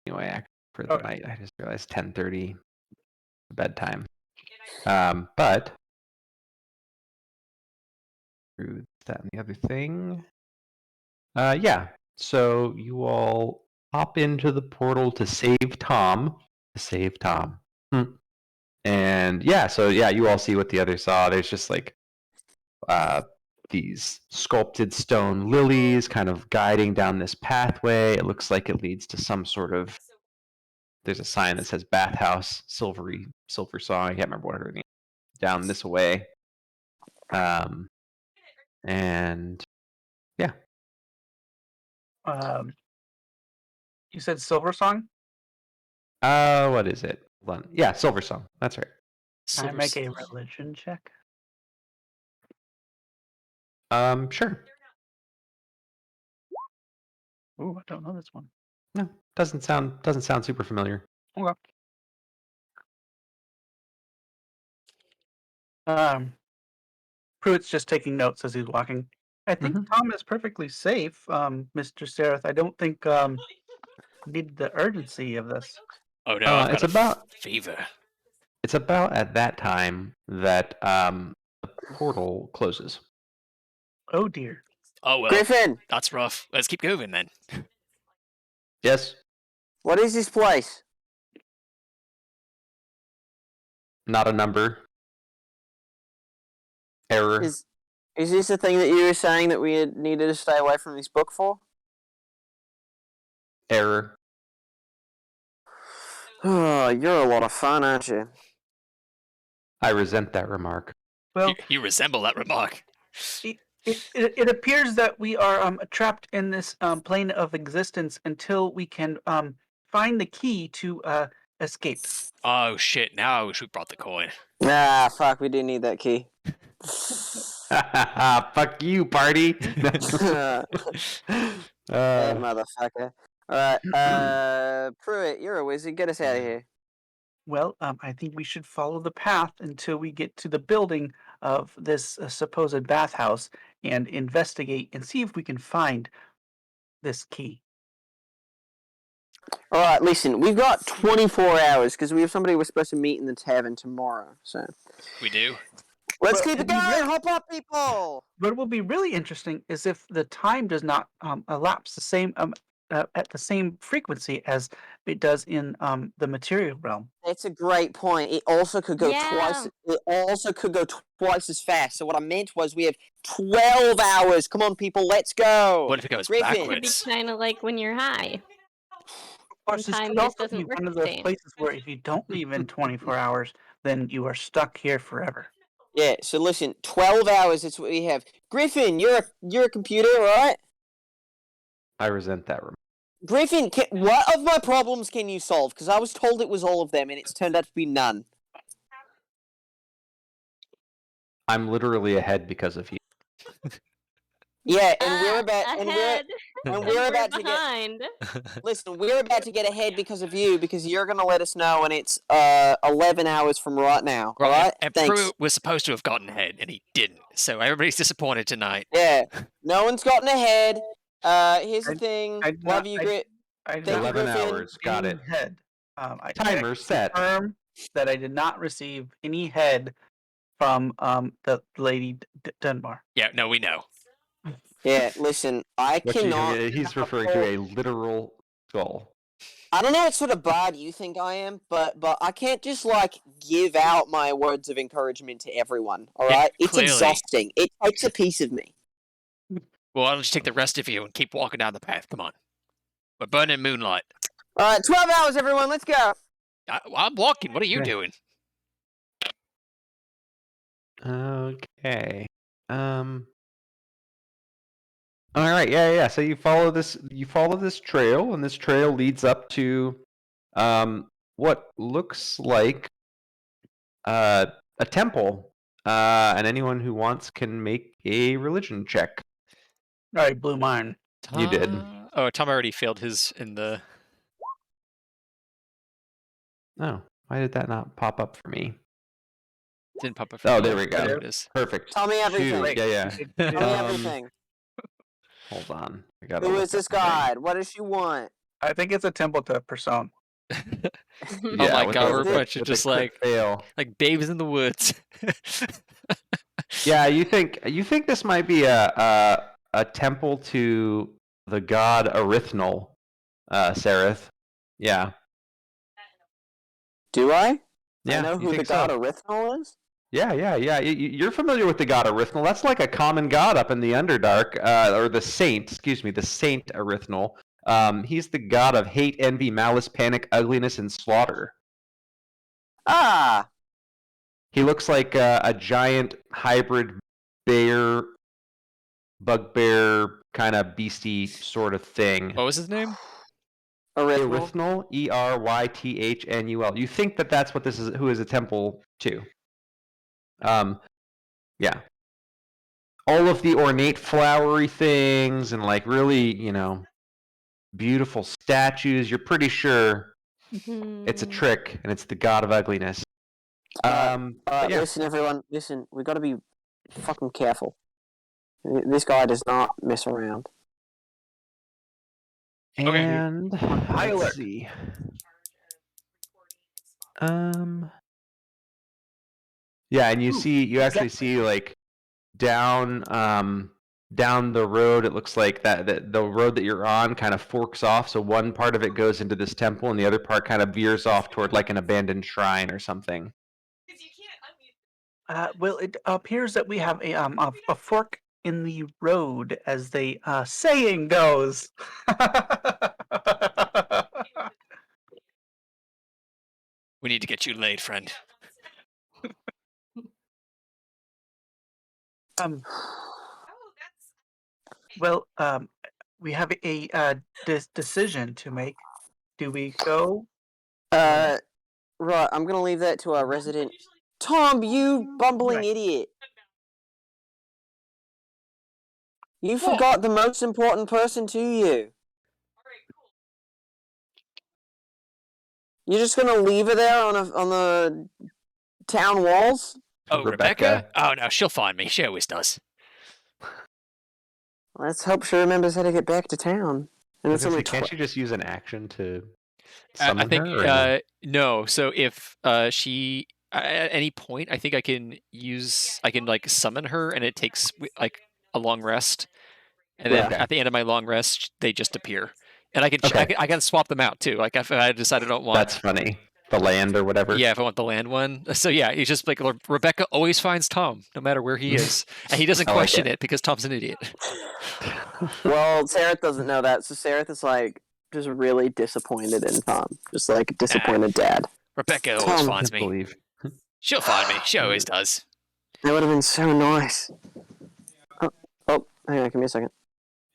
C: Anyway, for the
A: Alright.
C: night, I just realized 10:30 bedtime. But through that and the other thing. Yeah. So you all hop into the portal to save Tom. And yeah, so yeah, you all see what the others saw. There's just like these sculpted stone lilies kind of guiding down this pathway. It looks like it leads to some sort of. There's a sign that says bathhouse, silver song. I can't remember what her name. Down this way. And yeah.
A: You said Silver Song?
C: What is it? Hold on. Yeah, Silver Song. That's right.
A: Can I make a religion check?
C: Sure.
A: Ooh, I don't know this one.
C: No, doesn't sound super familiar.
A: Okay. Pruitt's just taking notes as he's walking. I think Tom is perfectly safe, Mr. Sereth. I don't think need the urgency of this.
B: Oh no, I've got
C: it's about
B: fever.
C: It's about at that time that the portal closes.
A: Oh dear.
B: Oh well.
D: Griffin,
B: That's rough. Let's keep going then.
C: Yes.
D: what is this place?
C: Not a number. Error.
D: Is this the thing that you were saying that we needed to stay away from this book for?
C: Error.
D: Oh, you're a lot of fun, aren't you?
C: I resent that remark.
A: Well,
B: You resemble that remark.
A: it appears that we are trapped in this plane of existence until we can find the key to escape.
B: Oh shit! Now I wish we brought the coin.
D: Ah, fuck, we do need that key.
C: Fuck you, party.
D: That motherfucker. Alright, Pruitt, you're a wizard. Get us out of here.
A: Well, I think we should follow the path until we get to the building of this supposed bathhouse and investigate and see if we can find this key.
D: Alright, listen, we've got 24 hours because we have somebody we're supposed to meet in the tavern tomorrow. So
B: We do.
D: let's
A: Well,
D: keep it going. Hop up, people.
A: What will be really interesting is if the time does not elapse the same at the same frequency as it does in the material realm.
D: That's a great point. It also could go
E: Yeah.
D: twice. It also could go twice as fast. So what I meant was we have 12 hours. Come on, people, let's go.
B: What if it goes
D: Griffin.
E: It'd be
B: backwards?
E: kind of like when you're high.
A: Of course, this
E: time
A: could
E: just
A: also be
E: doesn't work
A: one of
E: the
A: those
E: same.
A: places where if you don't leave in 24 hours, then you are stuck here forever.
D: Yeah. So listen, 12 hours. That's what we have. Griffin, you're a computer, right?
C: I resent that remark.
D: Griffin, what of my problems can you solve? Because I was told it was all of them, and it's turned out to be none.
C: I'm literally ahead because of you.
D: Yeah, and we're about
E: ahead.
D: and we're about to get.
E: behind.
D: Listen, we're about to get ahead because of you, because you're gonna let us know when it's 11 hours from right now. All right?
B: And
D: Thanks.
B: Pruitt was supposed to have gotten ahead, and he didn't. So everybody's disappointed tonight.
D: Yeah, no one's gotten ahead. Here's the thing.
A: I did
D: Love
A: not-
D: you,
A: I-
D: Grit.
A: I did
D: Thank
A: not
D: you,
C: 11
D: Griffin.
C: hours. Got it.
A: any head. I
C: Timer set.
A: confirm that I did not receive any head from the lady Dunbar.
B: Yeah, no, we know.
D: Yeah, listen, I cannot.
C: He's referring to a literal skull.
D: I don't know what sort of bard you think I am, but I can't just like give out my words of encouragement to everyone. All
B: Yeah,
D: right, it's
B: clearly.
D: exhausting. It takes a piece of me.
B: Well, I'll just take the rest of you and keep walking down the path. Come on. We're burning moonlight.
D: All right, 12 hours, everyone. Let's go.
B: I'm walking. What are you
C: Okay.
B: doing?
C: Okay. All right. Yeah. So you follow this trail, and this trail leads up to what looks like a temple. And anyone who wants can make a religion check.
A: All right, blew mine.
C: You did.
B: Oh, Tom already failed his in the.
C: Oh, why did that not pop up for me?
B: Didn't pop up. For
C: Oh,
B: me.
C: there we go.
B: There it is.
C: Perfect.
D: Tell me everything.
C: Shoot. Yeah.
D: Tell me everything.
C: Hold on. I gotta
D: Who
C: look
D: is this
C: up the thing.
D: god? What does she want?
A: I think it's a temple to Persona.
B: Oh
C: Yeah,
B: my
C: with
B: god,
C: the-
B: we're a
C: with the-
B: bunch of
C: with the
B: just
C: crit fail.
B: like babes in the woods.
C: Yeah, you think this might be a temple to the god Arithmal, Sarith? Yeah.
D: Do I?
C: Yeah,
D: I know
C: you
D: who the
C: think
D: god
C: so?
D: Arithmal is.
C: Yeah. You're familiar with the god Arithmal. That's like a common god up in the Underdark, or the saint. Excuse me, the saint Arithmal. He's the god of hate, envy, malice, panic, ugliness, and slaughter.
D: Ah,
C: He looks like a giant hybrid bear, bugbear, kind of beastie sort of thing.
B: What was his name?
D: Arithmal.
C: Erythnul, Erythnul. You think that that's what this is? Who is a temple to? Yeah. All of the ornate flowery things and like really, beautiful statues. You're pretty sure it's a trick, and it's the god of ugliness. But yeah.
D: Listen, everyone. Listen, we got to be fucking careful. This guy does not mess around.
C: And
A: High alert.
C: let's see. Yeah, and you actually see like down the road. It looks like that the road that you're on kind of forks off. So one part of it goes into this temple, and the other part kind of veers off toward like an abandoned shrine or something.
A: Well, it appears that we have a fork in the road, as the saying goes.
B: We need to get you laid, friend.
A: Well, we have a decision to make. Do we go?
D: Right, I'm gonna leave that to our resident Tom. You bumbling
A: Right.
D: idiot! You forgot the most important person to you. You're just gonna leave her there on the town walls?
B: Oh, Rebecca? Oh no, she'll find me. She always does.
D: Let's hope she remembers how to get back to town. And it's only
C: Can't you just use an action to
B: I
C: summon
B: think
C: her? Or no?
B: no. So if she at any point, I think I can like summon her, and it takes like a long rest, and then
C: Okay.
B: at the end of my long rest, they just appear, and I can
C: Okay.
B: I can swap them out too. Like if I decide I don't want
C: That's funny. The land or whatever.
B: Yeah, if I want the land one. So yeah, it's just like Rebecca always finds Tom, no matter where he is, and he doesn't
C: I like
B: question
C: it.
B: it because Tom's an idiot.
D: Well, Sarah doesn't know that, so Sarah is like just really disappointed in Tom, just like a disappointed dad.
B: Rebecca always
D: Tom,
B: finds
C: I
B: me.
C: believe.
B: She'll find me. She always does.
D: That would have been so nice. Oh, hang on, give me a second.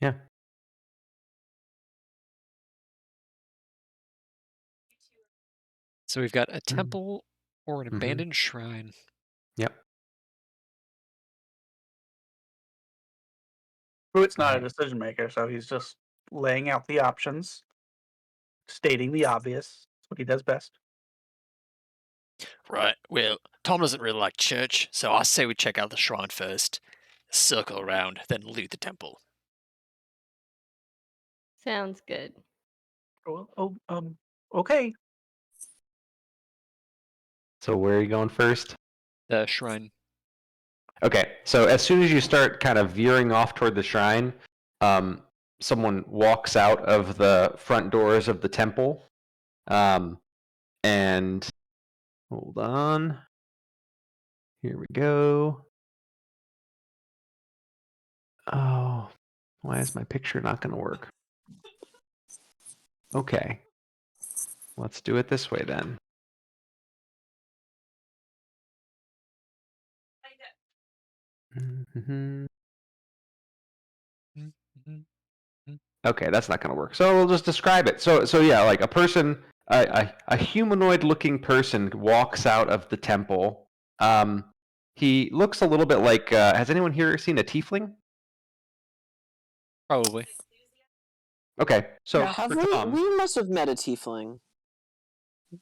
C: Yeah.
B: So we've got a temple or an abandoned shrine.
C: Yep.
A: Pruitt's not a decision maker, so he's just laying out the options, stating the obvious. That's what he does best.
B: Right. Well, Tom doesn't really like church, so I say we check out the shrine first, circle around, then loot the temple.
E: Sounds good.
A: Okay.
C: So where are you going first?
B: The shrine.
C: Okay, so as soon as you start kind of veering off toward the shrine, someone walks out of the front doors of the temple, and hold on. Here we go. Oh, why is my picture not going to work? Okay, let's do it this way then. Okay, that's not going to work. So we'll just describe it. So yeah, like a person, a humanoid-looking person walks out of the temple. He looks a little bit like. Has anyone here seen a tiefling?
B: Probably.
C: Okay, so
D: Have
C: for Tom,
D: we must have met a tiefling,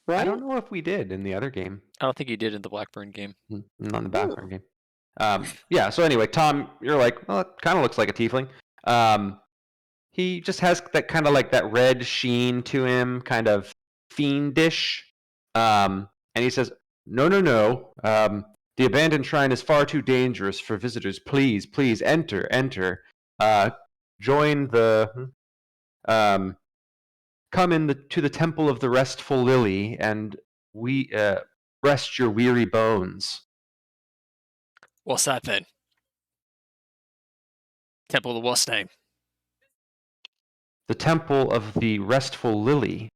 D: right?
C: I don't know if we did in the other game.
B: I don't think he did in the Blackburn game.
C: Not in the Blackburn game. Yeah. So anyway, Tom, you're like, well, it kind of looks like a tiefling. He just has that kind of like that red sheen to him, kind of fiendish. And he says, "No, no, no. The abandoned shrine is far too dangerous for visitors. Please, please enter, enter. Join the. Come to the temple of the restful lily, and we rest your weary bones."
B: What's that then? Temple of what's name?
C: The temple of the restful lily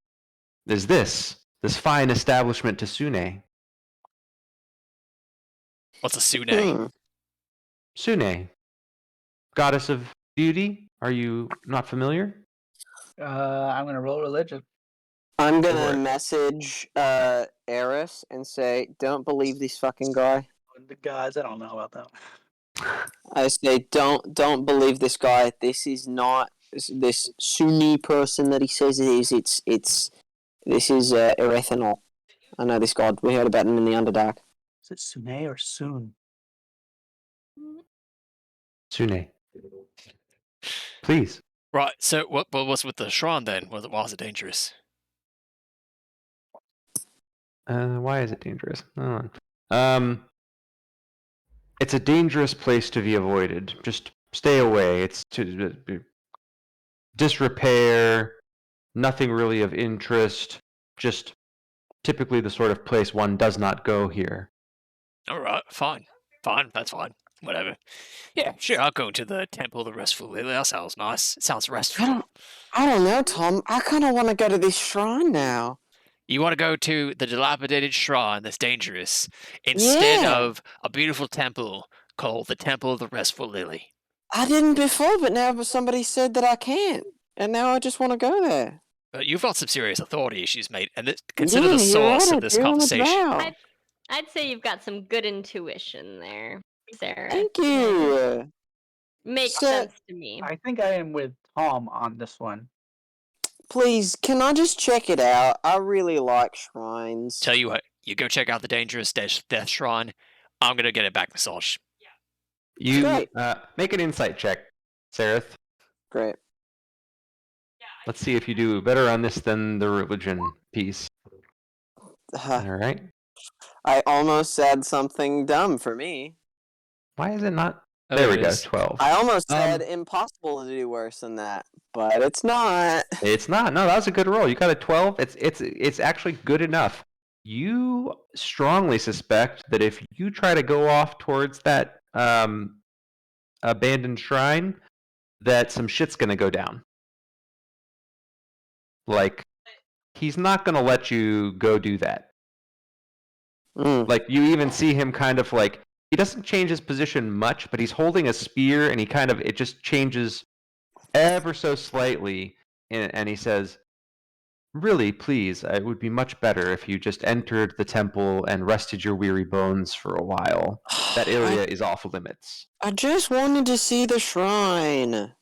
C: is this fine establishment to Sune.
B: What's a Sune?
C: Sune, goddess of beauty. Are you not familiar?
A: I'm gonna roll religion.
D: I'm
C: Go for
D: gonna
C: it.
D: message Eris and say, "Don't believe this fucking guy."
A: The guys, I don't know about that.
D: I say, "Don't believe this guy. This is not this Sunni person that he says it is. This is erethanol. I know this god. We heard about him in the Underdark."
A: Is it Sune or Soon?
C: Sune, please.
B: Right. So what's with the shrine then? Why is it dangerous?
C: Why is it dangerous? Hold on. It's a dangerous place to be avoided. Just stay away. It's to disrepair, nothing really of interest. Just typically the sort of place one does not go here.
B: All right. Fine. That's fine. Whatever. Yeah, sure. I'll go to the temple of the restful lily. That sounds nice. It sounds restful.
D: I don't know, Tom. I kind of want to go to this shrine now.
B: You want to go to the dilapidated shrine that's dangerous instead
D: Yeah.
B: of a beautiful temple called the Temple of the Restful Lily.
D: I didn't before, but now somebody said that I can't, and now I just want to go there.
B: You've got some serious authority issues, mate, and consider
D: Yeah,
B: the
D: you're
B: source
D: right,
B: of
D: I
B: this
D: do, I'm a
B: conversation.
D: drow.
E: I'd say you've got some good intuition there, Sarah.
D: Thank you.
E: Makes
D: So-
E: sense to me.
A: I think I am with Tom on this one.
D: Please, can I just check it out? I really like shrines.
B: Tell you what, you go check out the dangerous death shrine. I'm gonna get a back massage.
C: You
D: Great.
C: make an insight check, Sareth.
D: Great.
C: Let's see if you do better on this than the religion piece. All right.
D: I almost said something dumb for me.
C: Why is it not?
B: Oh,
C: There we
B: it
C: go.
B: is.
C: 12.
D: I almost said impossible to do worse than that, but it's not.
C: It's not. No, that was a good roll. You got a 12. It's actually good enough. You strongly suspect that if you try to go off towards that abandoned shrine, that some shit's gonna go down. Like, he's not gonna let you go do that. Like, you even see him kind of like, he doesn't change his position much, but he's holding a spear, and it just changes ever so slightly, and he says, "Really, please, it would be much better if you just entered the temple and rested your weary bones for a while. That area is off limits."
D: I just wanted to see the shrine.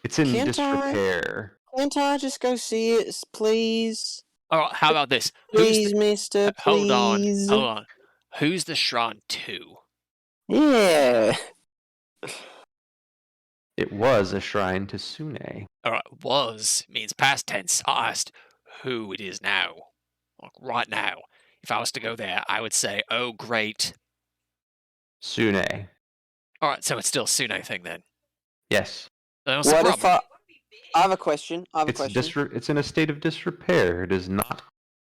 C: It's in
D: Can't
C: disrepair.
D: Can't I just go see it, please?
B: All right, how about this?
D: Please, mister, please.
B: Hold on. Who's the shrine to?
D: Yeah.
C: It was a shrine to Sune.
B: All right, was means past tense. I asked who it is now. Like right now. If I was to go there, I would say, oh, great.
C: Sune.
B: All right, so it's still a Sune thing then.
C: Yes.
B: What's the
D: What if
B: problem?
D: I have a question.
C: It's in a state of disrepair. It is not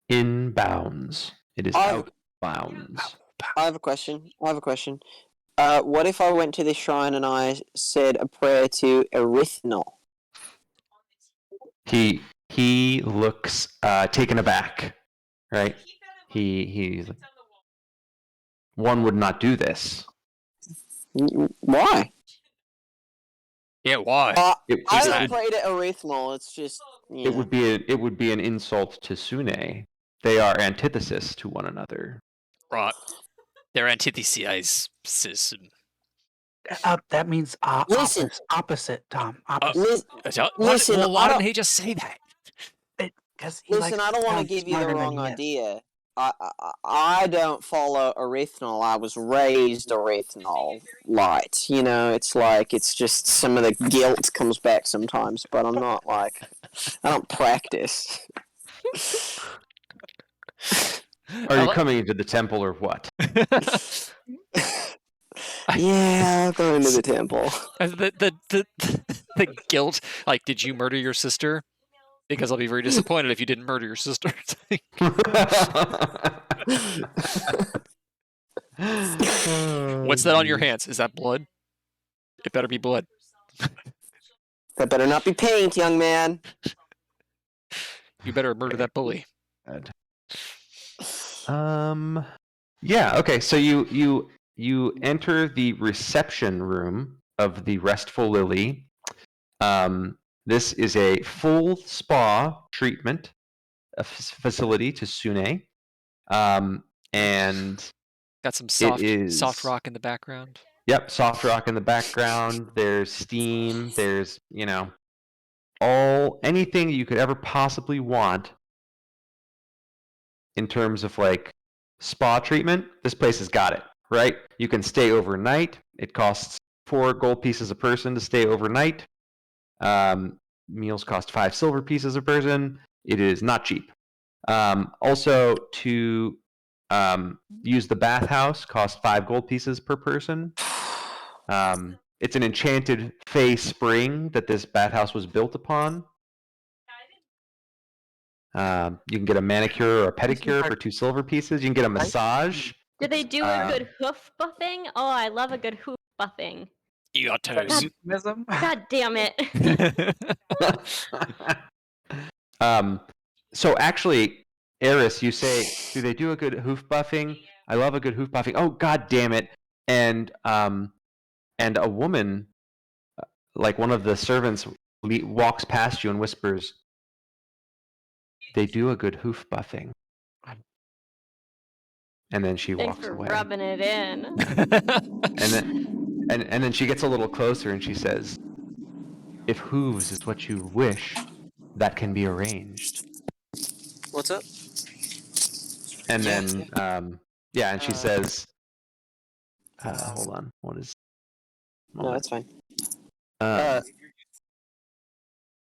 C: in bounds. It is
D: I-
C: out of bounds.
D: I have a question. What if I went to this shrine and I said a prayer to Erythnol?
C: He looks taken aback, right? He's like, one would not do this.
D: Why?
B: Yeah, why?
C: It,
D: I
B: that?
D: don't pray to Erythnol. It's just
C: it would be an insult to Sune. They are antithesis to one another.
B: Right. They're antitheses.
A: That means
D: Listen.
A: opposite, Tom. Opposite.
D: Listen,
B: Why didn't he just say that?
A: Because he likes
D: Listen, I don't want to
A: sound
D: give you the
A: smarter than
D: wrong
A: he is.
D: idea, I don't follow Erythnol. I was raised Erythnol light. You know, it's like it's just some of the guilt comes back sometimes, but I'm not like I don't practice.
C: Are you coming into the temple or what?
D: Yeah, I'm going to the temple.
B: The guilt. Like, did you murder your sister? Because I'll be very disappointed if you didn't murder your sister. What's that on your hands? Is that blood? It better be blood.
D: That better not be paint, young man.
B: You better murder that bully.
C: Yeah. Okay. So you enter the reception room of the Restful Lily. This is a full spa treatment facility to Sune. And
B: got some
C: it
B: soft
C: is
B: rock in the background.
C: Yep, soft rock in the background. There's steam. There's anything you could ever possibly want in terms of like spa treatment. This place has got it, right? You can stay overnight. It costs 4 gold pieces a person to stay overnight. Meals cost 5 silver pieces a person. It is not cheap. Also, to use the bathhouse costs 5 gold pieces per person. It's an enchanted fey spring that this bathhouse was built upon. You can get a manicure or a pedicure for 2 silver pieces. You can get a massage.
E: Do they do a good hoof buffing? Oh, I love a good hoof buffing.
B: You got toes.
A: Euphemism?
E: God damn it.
C: So actually, Eris, you say, do they do a good hoof buffing? I love a good hoof buffing. Oh, god damn it. And a woman, like one of the servants, walks past you and whispers, they do a good hoof buffing. And then she
E: Thanks
C: walks
E: for
C: away.
E: rubbing it in.
C: And then she gets a little closer and she says, if hooves is what you wish, that can be arranged.
D: What's up?
C: And
D: Yeah,
C: then, and she says, hold on, what is...
D: No, that's fine.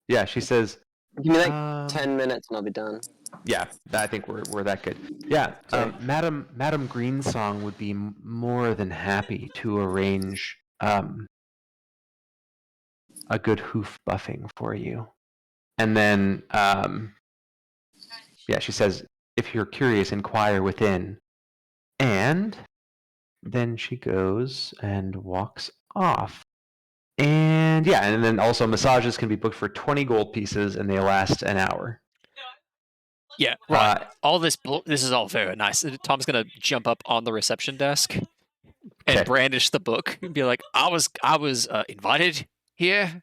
C: Yeah, she says...
D: Give me like 10 minutes and I'll be done.
C: Yeah, I think we're that good. Yeah, Madam Greensong would be more than happy to arrange a good hoof buffing for you. And then, she says, if you're curious, inquire within. And then she goes and walks off. And and then also massages can be booked for 20 gold pieces and they last an hour.
B: Yeah, right. All this is all very nice. Tom's gonna jump up on the reception desk and brandish the book and be like, "I was invited here."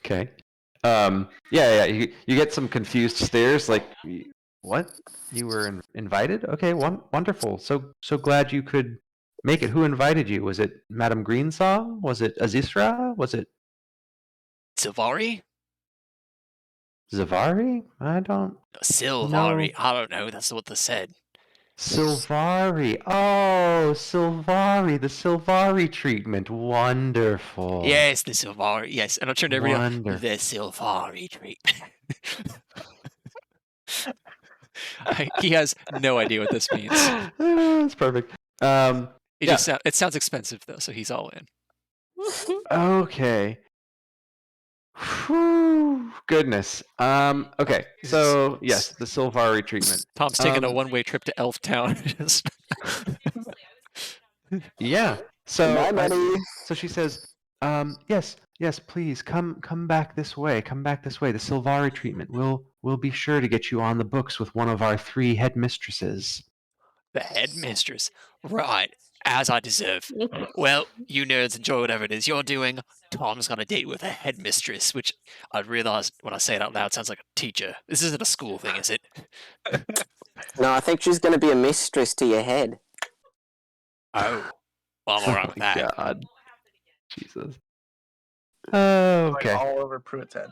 C: Okay. You get some confused stares, like, what? You were invited? Okay, wonderful. So glad you could make it. Who invited you? Was it Madame Greensaw? Was it Azisra? Was it
B: Silvari?
C: Zavari? I don't...
B: Silvari. I don't know. That's what they said.
C: Silvari. Oh, Silvari. The Silvari treatment. Wonderful.
B: Yes, the Silvari. Yes, and I'll turn to everyone. The Silvari treatment. He has no idea what this means.
C: That's perfect.
B: It sounds expensive though, so he's all in.
C: Okay. Whew, goodness. Okay. So yes, the Silvari treatment.
B: Tom's taking a one-way trip to Elf Town.
C: Yeah. So
D: bye, buddy.
C: So she says, yes, please come back this way. Come back this way. The Silvari treatment. We'll be sure to get you on the books with one of our 3 headmistresses.
B: The headmistress, right? As I deserve. Well, you nerds enjoy whatever it is you're doing. Tom's on a date with a headmistress, which I realize when I say it out loud sounds like a teacher. This isn't a school thing, is it?
D: No, I think she's going to be a mistress to your head.
B: Oh. Well, I'm alright with that.
C: God. Jesus. Okay.
A: All over Pruitt's head.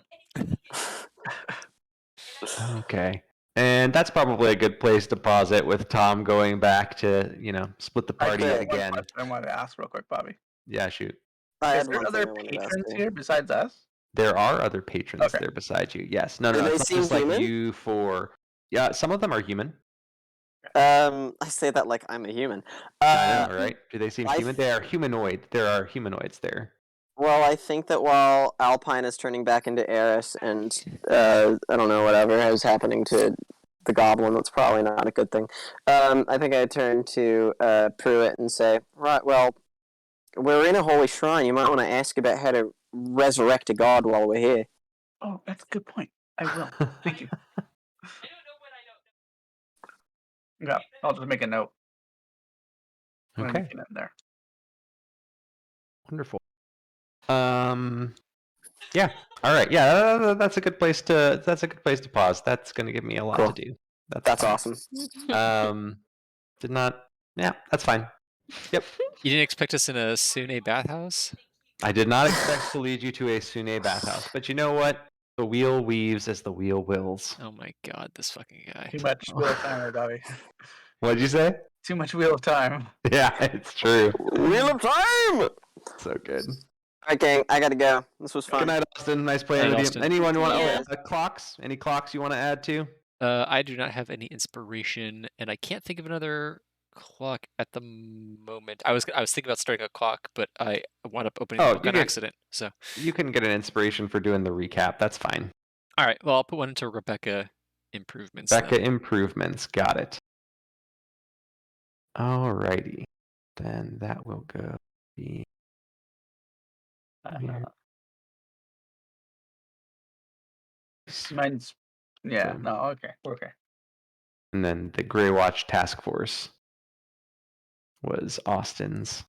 C: Okay. And that's probably a good place to pause it with Tom going back to, split the party yet
D: Actually,
C: again.
A: I wanted to ask real quick, Bobby.
C: Yeah, shoot.
D: I
A: Is
D: had
A: there
D: one thing
A: other
D: I wanted to ask
A: patrons
D: you.
A: here besides us?
C: There are other patrons
A: Okay.
C: there beside you. Yes. No,
D: Do
C: no,
D: they
C: it's not
D: seem
C: just like
D: human?
C: you four. Yeah, some of them are human.
D: I say that like I'm a human.
C: I know, right? Do they seem
D: I
C: human? They are humanoid. There are humanoids there.
D: Well, I think that while Alpine is turning back into Eris and I don't know, whatever is happening to the goblin, that's probably not a good thing. I think I turn to Pruitt and say, right, well, we're in a holy shrine. You might want to ask about how to resurrect a god while we're here.
A: Oh, that's a good point. I will. Thank you. Yeah, I'll just make a note. I'm gonna
C: Okay.
A: make a note there.
C: Wonderful. Yeah. All right. Yeah, that's a good place to pause. That's going to give me a lot
D: Cool.
C: to do.
D: That's
C: fine.
D: awesome.
C: Did not. Yeah, that's fine. Yep.
B: You didn't expect us in a Sune bathhouse?
C: I did not expect to lead you to a Sune bathhouse, but you know what? The wheel weaves as the wheel wills.
B: Oh my god, this fucking guy.
A: Too much wheel of time there, Bobby.
C: What did you say?
A: Too much wheel of time.
C: Yeah, it's true.
D: Wheel of Time!
C: So good.
D: Alright, gang, I gotta go. This was fun.
C: Good night, Austin. Nice playing
B: Night,
C: with
B: Austin.
C: you. Anyone want
E: Yeah.
C: clocks? Any clocks you want to add to?
B: I do not have any inspiration, and I can't think of another clock at the moment. I was thinking about starting a clock, but I wound up opening the book on accident. So
C: you can get an inspiration for doing the recap. That's fine.
B: all right, well I'll put one into Rebecca Improvements.
C: Rebecca Improvements. Got it. Alrighty. Then that will go be here.
A: Mine's. Yeah. No. Okay. Okay.
C: And then the Grey Watch Task Force was Austin's.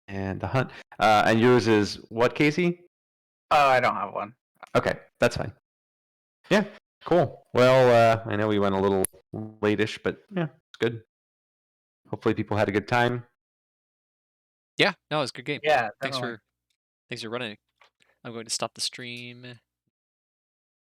C: And the hunt. And yours is what, Casey?
A: Oh, I don't have one.
C: Okay, that's fine. Yeah, cool. Well, I know we went a little late-ish, but yeah, it's good. Hopefully people had a good time.
B: Yeah, no, it was a good game.
A: Yeah.
B: Thanks
A: Definitely.
B: for running. I'm going to stop the stream.